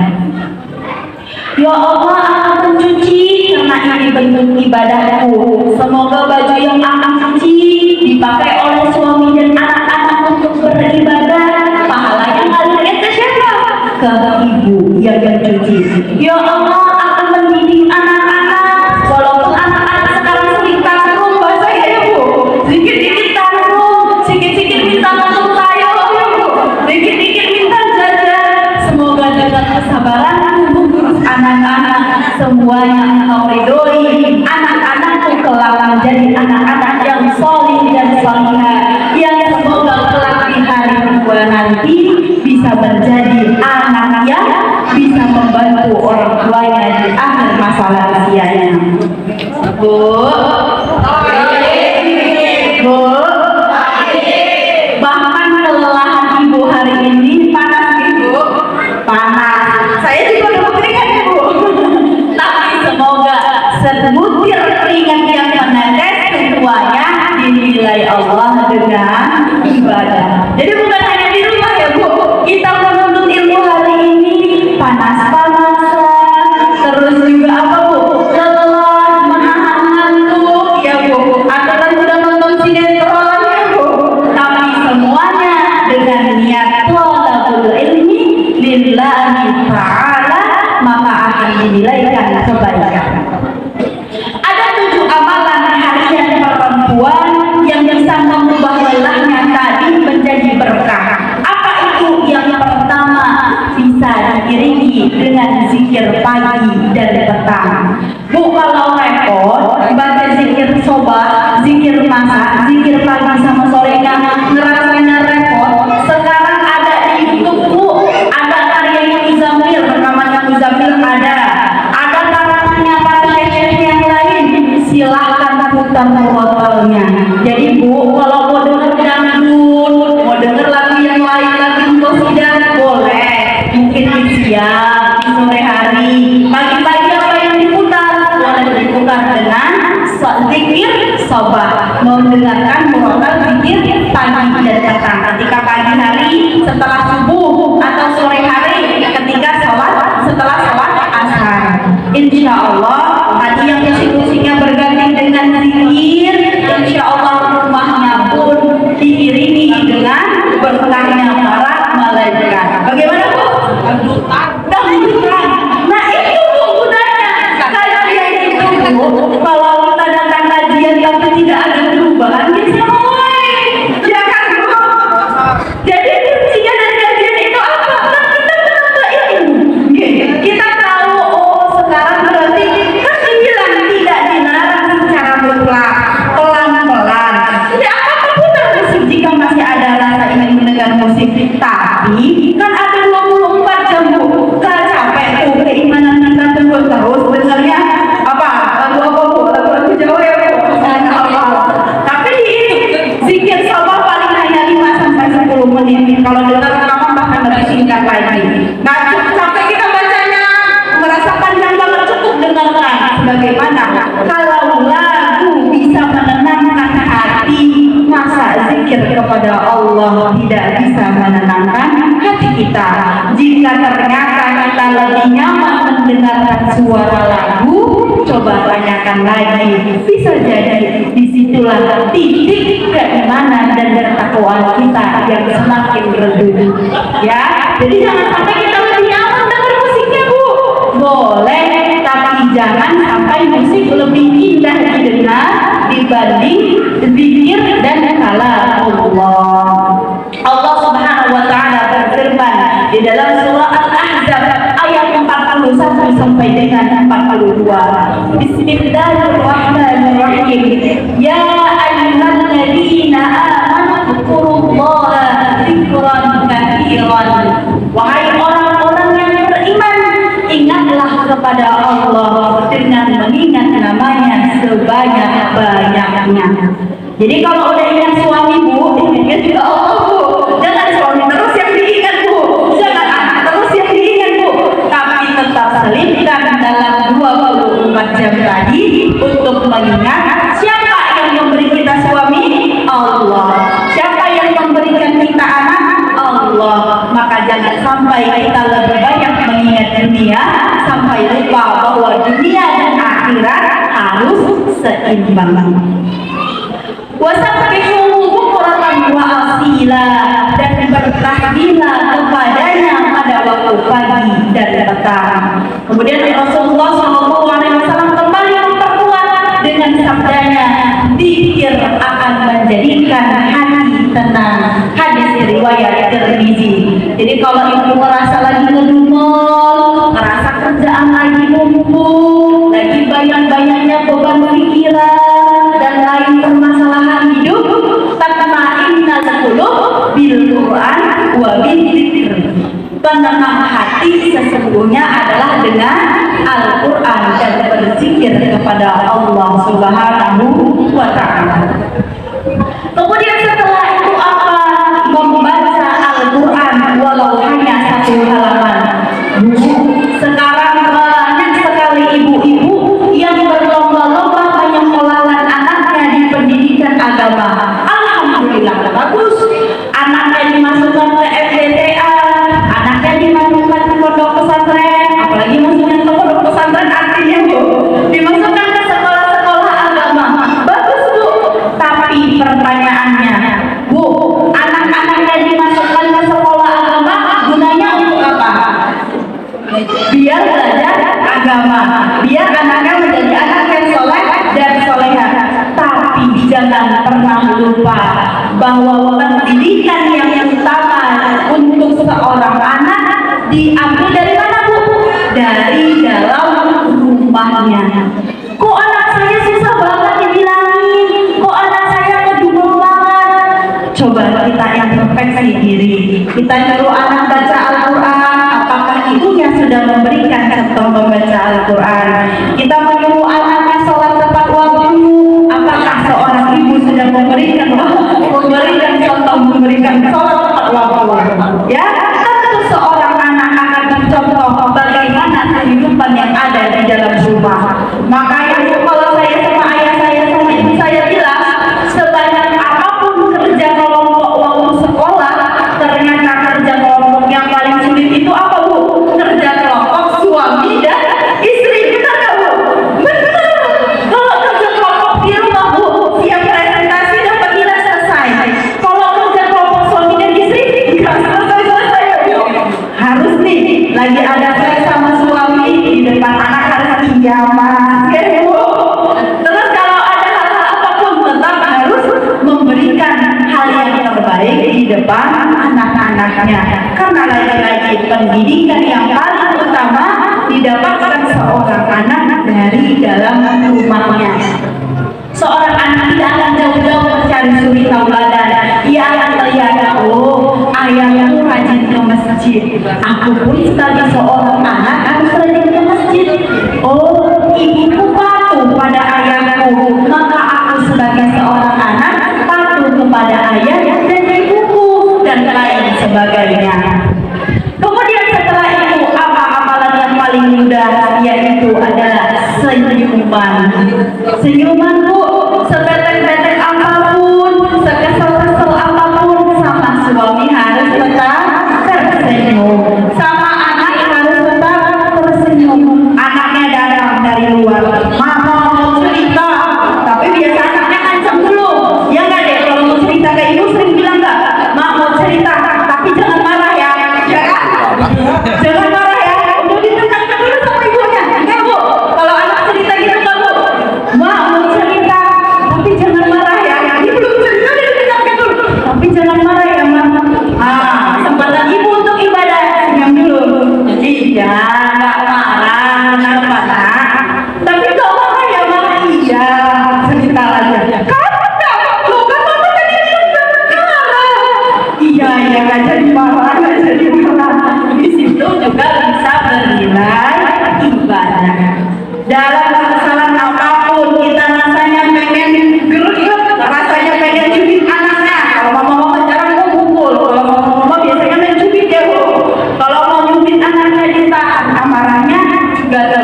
Ya Allah, aku mencuci karena ini bentuk ibadahku. Semoga baju yang aku cuci dipakai oleh suami dan anak-anak untuk beribadah. Pahalanya ngalir ke siapa? Ke ibu yang mencuci. Ya Allah, aku mendidik anak-anak. Walaupun anak-anak sekarang sering tanggung, bahasanya ya Bu, sedikit-sedikit tanggung, sedikit-sedikit minta makan sayur ya Bu, sedikit-sedikit minta jajan. Semoga dengan kesabaran anak-anak semuanya Engkau ridhoi. Anak-anakku kelak menjadi anak-anak yang solih dan solihah, yang semoga kelak di hari tua nanti bisa menjadi anak yang bisa membantu orang tuanya di akhir masa usianya. Bu, Bu, bahkan kelelahan ibu hari ini panas ibu, panas. Saya juga udah keringat ya Bu. Tapi semoga sebutir keringat yang menetes semuanya dinilai Allah dengan ibadah. Jadi bukan hanya di rumah ya Bu, kita menuntut ilmu hari ini panas-panasan, terus juga apa Bu? Lelah, menahan ngantuk ya Bu. Atau kan sudah nonton sinetron ya Bu. Tapi semuanya dengan niat thalabul ilmi lillahi ta'ala, maka akan dinilaikan kebaikan. Ada 7 amalan harian perempuan yang bisa mengubah lelahnya tadi menjadi berkah. Apa itu? Yang pertama, bisa diiringi dengan zikir pagi dan petang. Bu, kalau repot baca zikir sobat, zikir masak, zikir pagi sama sorenya ngerasanya repot. Sekarang ada di YouTube Bu, ada karyanya Muzamil, rekamannya Muzamil ada karyanya para syekh yang lain. Silahkan putar murotalnya. Jadi Bu, kalau mau denger dangdut, mau denger lagu yang lain, lagu qasidah boleh. Mungkin di siang, di sore hari, pagi-pagi apa yang diputar? Boleh diputar dengan zikir sobat. Mendengarkan murotal zikir pagi dan petang. Ketika pagi hari setelah subuh atau sore hari ketika setelah sholat asar. Insya Allah tadi yang musik-musiknya berganti dengan zikir, insya Allah rumahnya pun diiringi dengan berkahnya para malaikat. Bagaimana Bu? Dangdutan. Nah itu Bu gunanya kajian itu Bu. Kalau kita datang kajian tapi tidak ada perubahan, kita ya kan Bu? Jadi kuncinya dari kajian itu apa? Kan kita menambah ilmu. Kita tahu, oh sekarang berarti kan dibilang tidak dilarang secara mutlak, pelan-pelan. Tidak apa-apa putar musik jika masih ada rasa ingin mendengar musik. Tapi kan ada 24 jam Bu. Gak capek tuh keimanan kita terus dengarnya apa? Lagu apa Bu? Lagu Jawa ya Bu? Apa? Tapi zikir sabah paling hanya 5-10 menit. Kalau dengar rekaman bahkan lebih singkat lagi. Nah, sampai kita bacanya merasa panjang banget, cukup dengarkan. Sebagaimana kalau lagu bisa menenangkan hati, masa zikir kepada Allah tidak bisa menenangkan hati kita? Jika ternyata kita lebih nyaman mendengarkan suara lagu, coba tanyakan lagi. Bisa jadi disitulah titik keimanan dan ketakwaan kita yang semakin redup. Ya, jadi jangan sampai kita lebih nyaman dengar musiknya Bu. Boleh, tapi Jangan sampai musik lebih indah didengar dibanding zikir dan kalam Allah. Allah Subhanahu wa taala berfirman di dalam surah Al-Ahzab ayat 41 sampai dengan 42. Bismillahirrahmanirrahim. Ya ayyuhalladzina amanu dzkurullaha dzikran katsiran. Wahai orang-orang yang beriman, ingatlah kepada Allah dengan mengingat namanya sebanyak-banyaknya. Jadi kalau udah ingat suami Bu, ingat juga Allah Bu. Jangan suami terus yang diingat Bu, jangan anak terus yang diingat Bu. Tapi tetap selipkan dalam 24 jam tadi untuk mengingat siapa yang memberi kita suami? Allah. Siapa yang memberikan kita anak? Allah. Maka jangan sampai kita lebih banyak mengingat dunia sampai lupa bahwa dunia dan akhirat harus seimbang. Wasabbihuhu bukratan wa asila, dan bertasbihlah kepadanya pada waktu pagi dan petang. Kemudian Rasulullah SAW kembali memperkuat dengan sabdanya, zikir akan menjadikan hati tenang. Hadis riwayat Tirmizi. Jadi kalau ibu merasa lagi ngedumel, merasa kerjaan lagi numpuk, lagi banyak-banyaknya beban pikiran dan lain permasalahan hidup, tatma'innal qulub bil Qur'an wa bidzikr. Penenang hati sesungguhnya adalah dengan Al-Quran dan berzikir kepada Allah Subhanahu wa ta'ala. Kemudian setelah itu apa? Membaca Al-Quran walau hanya 1 halaman. Sekarang banyak sekali ibu-ibu yang berlomba-lomba menyekolahkan anaknya di pendidikan agama. Alhamdulillah bagus. Anaknya dimasukkan ke FDTA, anaknya dimasukkan ke pondok pesantren, apalagi masukkan ke pondok pesantren artinya Bu, dimasukkan ke sekolah-sekolah agama. Bagus Bu. Tapi pertanyaannya, Bu, anak-anaknya dimasukkan ke sekolah agama gunanya untuk apa? Biar belajar agama, biar anaknya menjadi anak yang soleh dan soleha. Tapi jangan pernah lupa bahwa pendidikan yang utama untuk seorang anak diambil dari mana Bu? Dari dalam rumahnya. Kok anak saya susah banget dibilangin? Kok anak saya ngedumel banget? Coba kita introspeksi diri. Kita nyuruh anak baca Al-Quran, apakah ibunya sudah memberikan contoh membaca Al-Quran? Kita menyuruh anaknya sholat tepat waktu, apakah seorang ibu sudah memberikan contoh memberikan sholat tepat waktu? Ya, tentu seorang anak akan mencontoh bagaimana kehidupan yang ada di dalam rumah. Makanya kalau saya sama ayah saya sama ibu saya bilang, sebanyak apapun kerja kelompok waktu sekolah, ternyata kerja kelompok yang paling sulit itu apa Bu? Kerja kelompok suami dan istri. Benar nggak Bu? Benar. Kalau kerja kelompok di rumah Bu, siap presentasi dapat nilai selesai. Kalau kerja kelompok suami dan istri nggak selesai Bu. Harus nih lagi ada saya sama suami di depan anak harus kiamat ya Bu. Terus kalau ada hal-hal apapun tetap harus memberikan hal yang terbaik di depan anak-anaknya, karena lagi-lagi pendidikan yang paling utama didapatkan seorang anak dari dalam rumahnya. Seorang anak tidak akan jauh-jauh mencari suri tauladan. Ia akan melihat, oh ayahku rajin ke masjid, aku pun sebagai seorang anak harus rajin ke masjid. Oh ibuku patuh pada ayahku, maka aku sebagai seorang anak patuh kepada ayah dan ibuku dan lain sebagainya. Kemudian setelah itu apa amalan yang paling mudah, yaitu adalah senyuman. Senyuman Bu, sebetek-betek apapun, sekesel-kesel apapun, sama suami harus tetap tersenyum, sama anak harus tetap tersenyum. Anaknya datang dari luar, mama mau cerita, tapi biasa anaknya ngancam dulu, ya nggak deh? Kalau mau cerita ke ibu sering bilang nggak, ma mau cerita, tapi jangan marah ya, ya kan? Jangan marah ya, udah ditenangkan dulu sama ibunya, enggak Bu? Kalau anak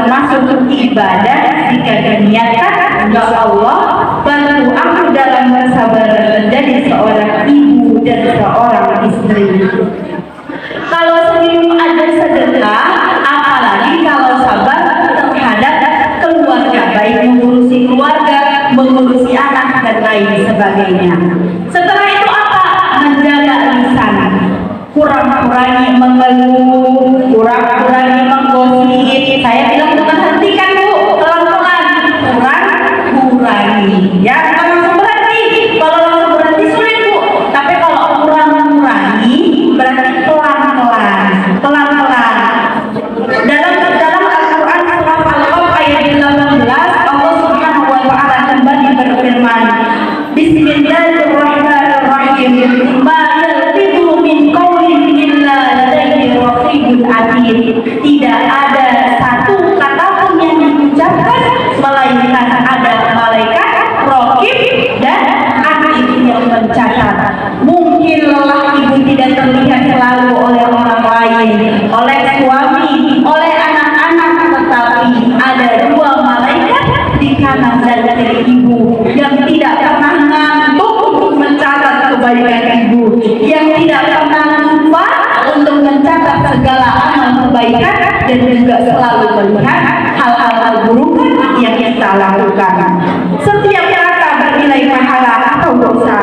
termasuk ibadah jika diniatkan ya Allah, bantu aku dalam kesabaran menjadi seorang ibu dan seorang istri. Kalau senyum aja sedekah, apalagi kalau sabar terhadap keluarga, baik mengurusi keluarga, mengurusi anak dan lain sebagainya. Setelah itu apa? Menjaga lisan, kurang-kurangi mengeluh, kurang-kurangi menggosip. Saya bilang bukan hentikan Bu, pelan-pelan, kurang-kurangi. Ya, bukan langsung berhenti. Kalau langsung berhenti sulit Bu. Tapi kalau kurang-kurangi berarti pelan-pelan, pelan-pelan. Dalam Al-Quran surah Al-Qaf ayat 18, Allah Subhanahu wa taala kembali berfirman, Bismillahirrahmanirrahim. Ma yalfidu min qaulin illa ladaihi raqibun atid. Tidak ada satu kata pun yang diucapkan melainkan ada malaikat raqib dan atid yang mencatat. Mungkin lelah ibu tidak terlihat selalu oleh orang lain, oleh suami, oleh anak-anak, tetapi ada dua malaikat di kanan dan kiri ibu yang tidak pernah ngantuk untuk mencatat kebaikan ibu, yang tidak pernah lupa untuk mencatat segala amal kebaikan dan juga selalu melihat hal-hal buruk yang kita lakukan. Setiap kata bernilai pahala atau dosa.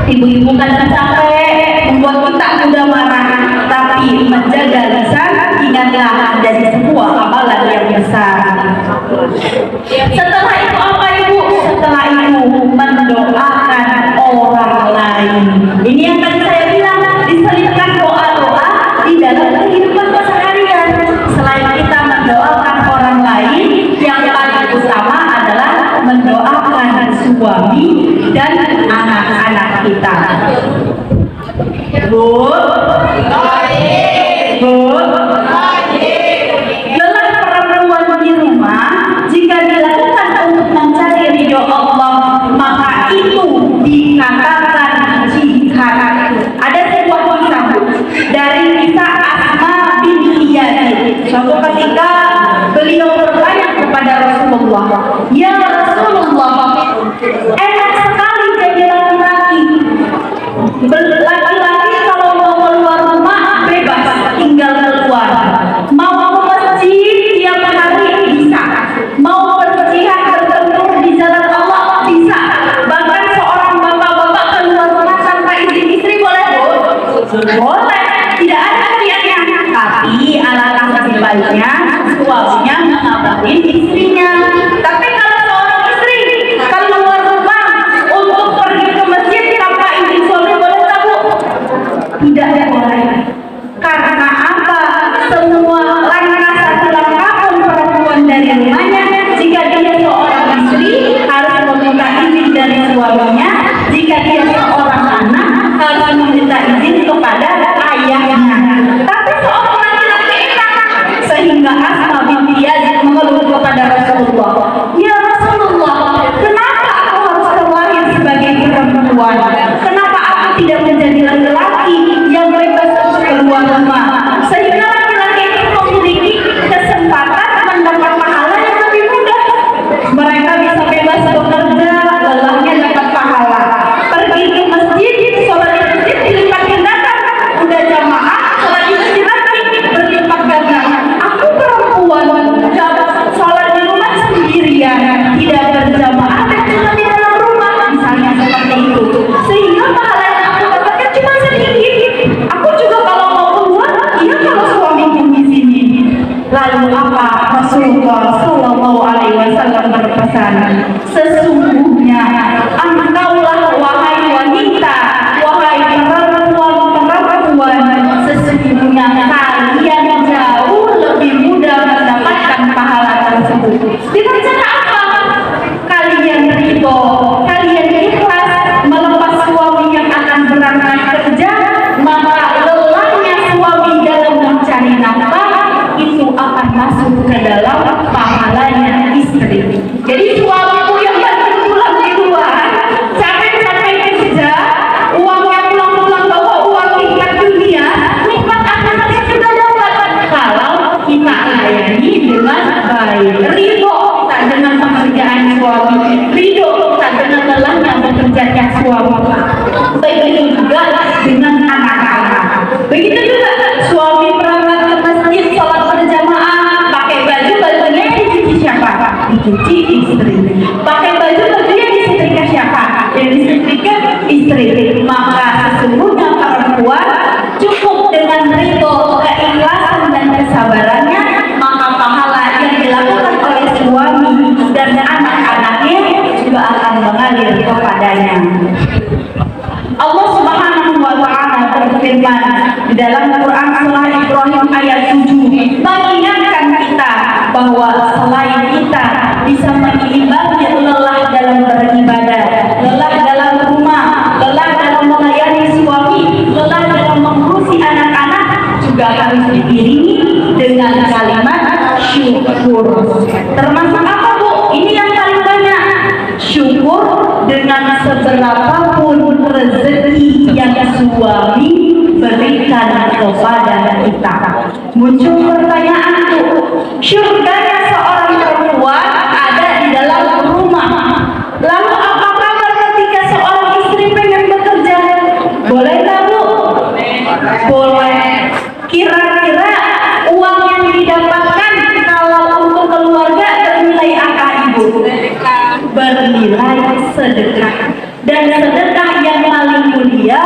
Ibu-ibu kadang capek membuat kita mudah marah, tapi menjaga lisan ingatlah dari sebuah amalan yang besar. Setelah itu apa Ibu? Setelah itu mendoakan orang lain. Ini yang tadi saya bilang, diselipkan doa-doa di dalam kehidupan keseharian. Selain kita mendoakan orang lain, yang paling utama adalah mendoakan suami dan anak-anak kita. Bu, lelah perempuan di rumah jika dilakukan untuk mencari ridho Allah, maka itu dikatakan jihad. Ada sebuah kisah dari kisah Asma binti Yazid. Suatu ketika beliau bertanya kepada Rasulullah, ya Rasulullah, enak sekali jadi laki-laki. Laki-laki kalau mau keluar rumah bebas, tinggal keluar. Mau ke masjid tiap hari bisa, mau berjihad bertempur di jalan Allah bisa. Bahkan seorang bapak-bapak keluar rumah tanpa izin istri boleh Bu? Boleh, tidak ada pilihannya. Tapi alangkah sebaiknya suaminya mengabarin istrinya. Tapi kalau seorang istri keluar rumah untuk pergi ke masjid tanpa izin suami boleh tak Bu? Tidak boleh. Karena apa? Semua langkah satu langkah pun perempuan dari rumahnya, jika dia seorang istri harus meminta izin dari suaminya, jika dia seorang anak harus meminta izin kepada ayahnya. Tapi seorang laki-laki enak, sehingga Asma binti Yazid mengeluh kepada Rasulullah, ya Rasulullah, kenapa aku harus terlahir sebagai perempuan? Kenapa aku tidak menjadi laki-laki yang bebas untuk keluar rumah? Sehingga laki-laki itu memiliki kesempatan mendapat pahala yang lebih mudah. Mereka bisa bebas bekerja, lelahnya dapat pahala. Pergi ke masjid, sholat di masjid dilipat gandakan. Udah jamaah, sholat di masjid lagi berlipat ganda. Aku perempuan, sholat di rumah sendirian, tidak berjamaah dan juga di dalam rumah, misalnya seperti itu. Sehingga pahala yang aku dapatkan cuma sedikit. Aku juga kalau mau keluar, iya kalau suamiku ngizinin. Lalu apa? Rasulullah Shallallahu Alaihi Wasallam berpesan, sesungguhnya engkaulah wahai wanita, wahai perempuan, sesungguhnya kalian jauh lebih mudah mendapatkan pahala tersebut. Dengan cara apa? Kalian ridho, kalian ikhlas melepas suami yang akan berangkat kerja, maka lelahnya suami dalam mencari nafkah itu akan masuk ke dalam pahalanya istri. Jadi suamiku yang bantu pulang di luar, cuci istri. Pakai baju yang disetrika siapa? Yang disetrika istri. Maka sesungguhnya perempuan cukup dengan ridho, keikhlasan dan kesabarannya, maka pahala yang dilakukan oleh suami dan anak-anaknya juga akan mengalir kepadanya. Allah Subhanahu wa taala berfirman di dalam Quran surah Ibrahim ayat 7 mengingatkan kita bahwa selain kita bisa mengimbangi lelah dalam beribadah, lelah dalam rumah, lelah dalam melayani suami, lelah dalam mengurusi anak-anak, juga harus diiringi dengan kalimat syukur. Termasuk apa, Bu? Ini yang paling banyak. Syukur dengan seberapapun rezeki yang suami berikan kepada kita. Muncul pertanyaan, surganya seorang perempuan ada di dalam rumah. Lalu apa kabar ketika seorang istri pengen bekerja? Boleh nggak, Bu? Boleh. Kira-kira uang yang didapatkan kalau untuk keluarga bernilai apa, Ibu? Bernilai sedekah. Dan sedekah yang paling mulia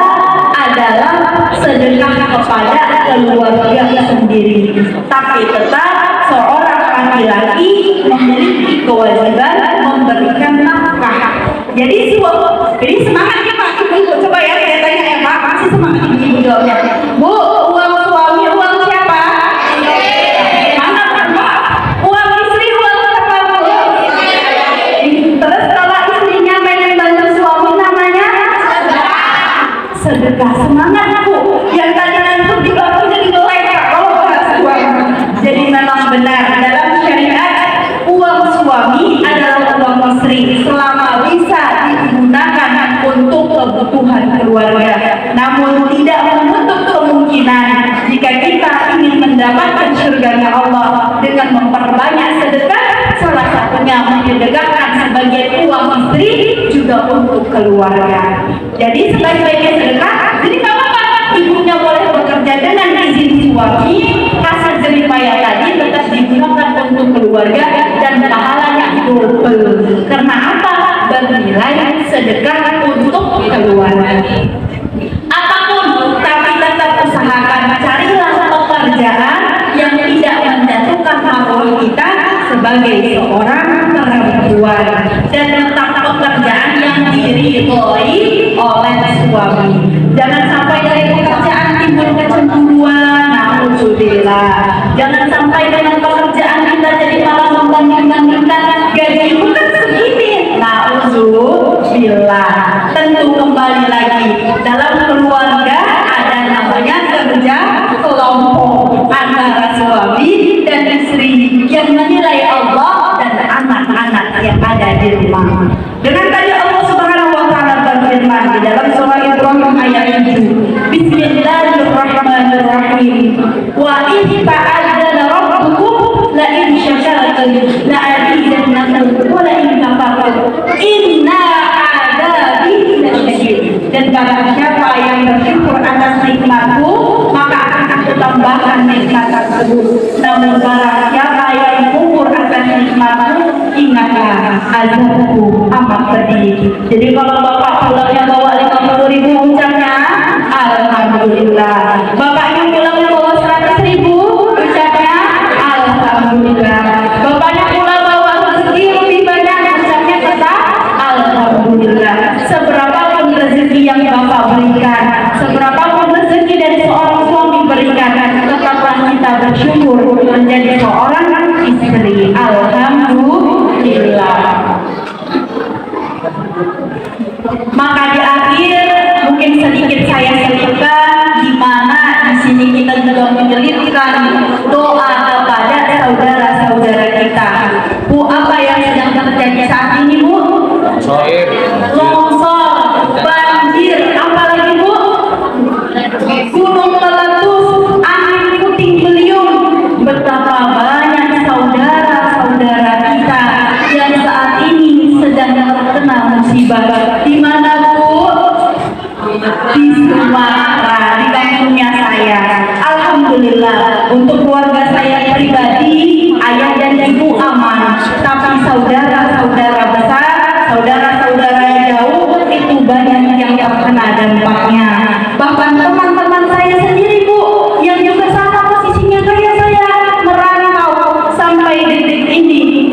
adalah sedekah kepada keluarga sendiri. Tapi tetap seorang laki-laki memiliki kewajiban memberikan nafkah. Jadi semangat ya Pak, Ibu. Coba ya saya tanya ya Pak, masih semangat Ibu jawabnya. Bu, uang suami uang siapa? Mana Pak? Uang istri uang siapa, Bu? Terus kalau istrinya pengen bantu suami namanya sedekah. Semangat Bu. Yang tadi ngantuk di belakang jadi melek kalau bahas uang. Jadi memang benar dalam syariat uang suami adalah uang istri selama bisa digunakan untuk kebutuhan keluarga. Namun tidak menutup kemungkinan jika kita ingin mendapatkan surganya Allah dengan memperbanyak sedekah, salah satunya menyedekahkan sebagian uang istri juga untuk keluarga. Jadi sebaik-baiknya sedekah. Jadi nggak apa-apa ibunya boleh bekerja dengan izin suami, hasil jeripaya tadi tetap digunakan untuk keluarga dan pahalanya double. Karena apa? Bernilai sedekah untuk keluarga. Apapun, tapi tetap usahakan carilah pekerjaan yang tidak menjatuhkan marwah kita sebagai seorang perempuan, dan tetap pekerjaan yang diridhoi oleh suami. Jangan sampai dari pekerjaan timbul kecemburuan, na'udzubillah. Jangan sampai dengan pekerjaan kita jadi malah membanding-bandingkan gaji bukan segini, na'udzubillah. Tentu kembali lagi dalam keluarga ada namanya kerja kelompok antara suami dan istri yang menilai Allah dan anak-anak yang ada di rumah. Dengan tadi Allah Subhanahu wa taala berfirman di dalam surah Ibrahim ayat 7, Bismillahirrahmanirrahim. Wa in ta'adzana rabbukum la in syakartum la azidannakum wa la in kafartum inna adzabi lasyadid. Dan barang siapa yang bersyukur atas nikmatku, maka akan aku tambahkan nikmat tersebut. Namun barang siapa yang kufur atas nikmatku, ingatlah azabku amat pedih. Jadi kalau bapak pulangnya bawa 50.000 ucapnya alhamdulillah. Bapaknya pulangnya bawa 100.000 ucapnya alhamdulillah. Bapaknya pulang bawa rezeki lebih banyak ucapnya tetap alhamdulillah. Seberapapun rezeki yang bapak berikan, seberapapun rezeki dari seorang suami berikan, tetaplah kita bersyukur menjadi seorang istri. Alhamdulillah. Maka di akhir mungkin sedikit saya selipkan di mana di sini kita juga menyelipkan doa kepada saudara-saudara kita. Bu, apa yang sedang terjadi saat ini, Bu? Longsor, banjir, apalagi Bu? Gunung meletus, angin puting beliung. Betapa banyak saudara-saudara kita yang saat ini sedang terkena musibah. Di mana, Bu? Di Sumatera, di kampungnya saya. Alhamdulillah untuk keluarga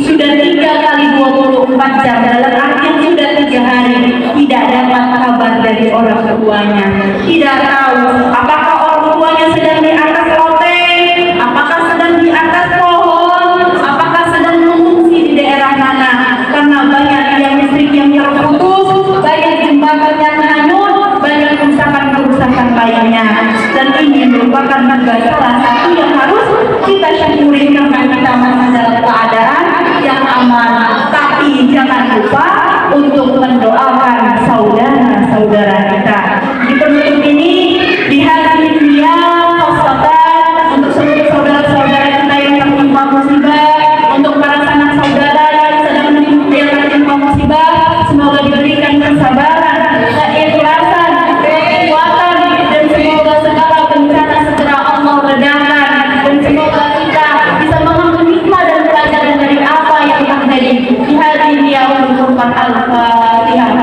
sudah 3 kali 24 jam, dalam artian sudah 3 hari tidak dapat kabar dari orang tuanya, tidak tahu apakah orang tuanya sedang di atas loteng, apakah sedang di atas pohon, apakah sedang mengungsi di daerah mana, karena banyak yang listrik yang terputus, banyak jembatan yang hanyut, banyak kerusakan-kerusakan lainnya. Dan ini merupakan juga salah satu yang harus kita syukuri karena kita masih dalam keadaan yang aman. Tapi jangan lupa untuk mendoakan saudara-saudara kita. Di penutup ini, di hari dia khosatan untuk seluruh saudara-saudara kita yang tertimpa musibah, untuk para sanak saudara yang sedang tertimpa musibah, semoga diberikan kesabaran, keikhlasan, kekuatan, dan semoga segala bencana segera Allah redakan, dan semoga kita bisa mengambil hikmah dan pelajaran dari apa yang terjadi di hari dia untuk Al-Fatihah.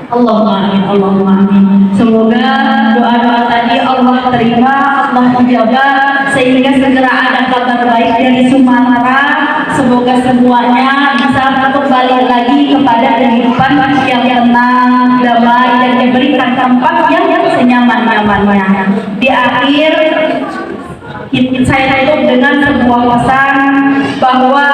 Allahumma amin, Allahumma amin. Semoga doa-doa tadi Allah terima, Allah menjabat, sehingga segera ada kabar baik dari Sumatera. Semoga semuanya bisa kembali lagi kepada kehidupan yang tenang, damai, dan diberikan tempat yang senyaman-nyamannya. Di akhir, saya tutup dengan sebuah pesan bahwa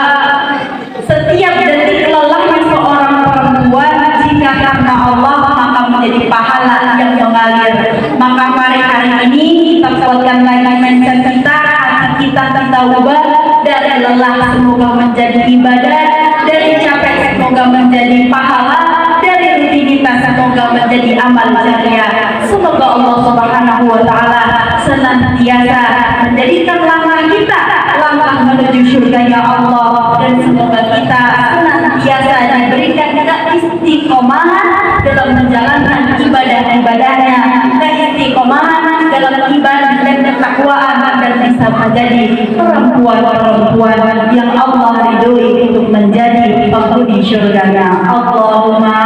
setiap detik lelahnya seorang perempuan jika karena Allah maka menjadi pahala yang mengalir. Maka mari hari ini kita kuatkan lagi mindset kita, hati kita ubah dari lelah semoga menjadi ibadah, dari capek semoga menjadi pahala, dari rutinitas semoga menjadi amal jariah. Semoga Allah Subhanahu wa taala senantiasa menjadikan langkah kita langkah menuju surga Allah, dan semoga kita senantiasa diberikan keistiqomahan dalam menjalankan ibadah-ibadahnya, keistiqomahan dalam ibadah dan ketakwaan, dan bisa menjadi perempuan-perempuan yang Allah ridhoi untuk menjadi penghuni surganya. Allahumma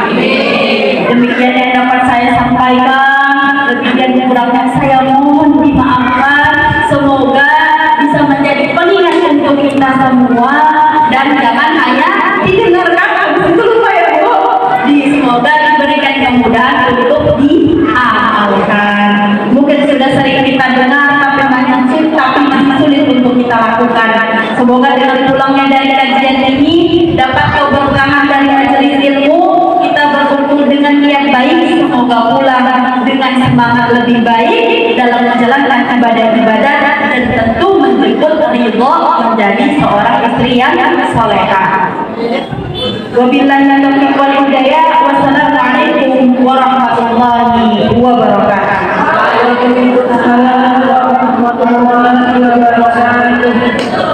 amin. Demikian yang dapat saya sampaikan, lebih dan kurangnya saya mohon dimaafkan. Semoga bisa menjadi pengingat untuk kita semua, dan jangan hanya didengarkan habis itu lupa ya Bu. Semoga diberikan kemudahan untuk diamalkan. Mungkin sudah sering kita dengar tapi masih sulit untuk kita lakukan. Semoga dengan pulangnya dari kajian ini dapat keberkahan dari majelis ilmu, kita berkumpul dengan niat baik, semoga pulang dengan semangat lebih baik dalam menjalankan ibadah-ibadah, dan tentu menjemput ridho menjadi seorang istri yang salehah. Wabillahi taufiq wal hidayah. Wassalamualaikum warahmatullahi wabarakatuh. Waalaikumsalam warahmatullahi wabarakatuh.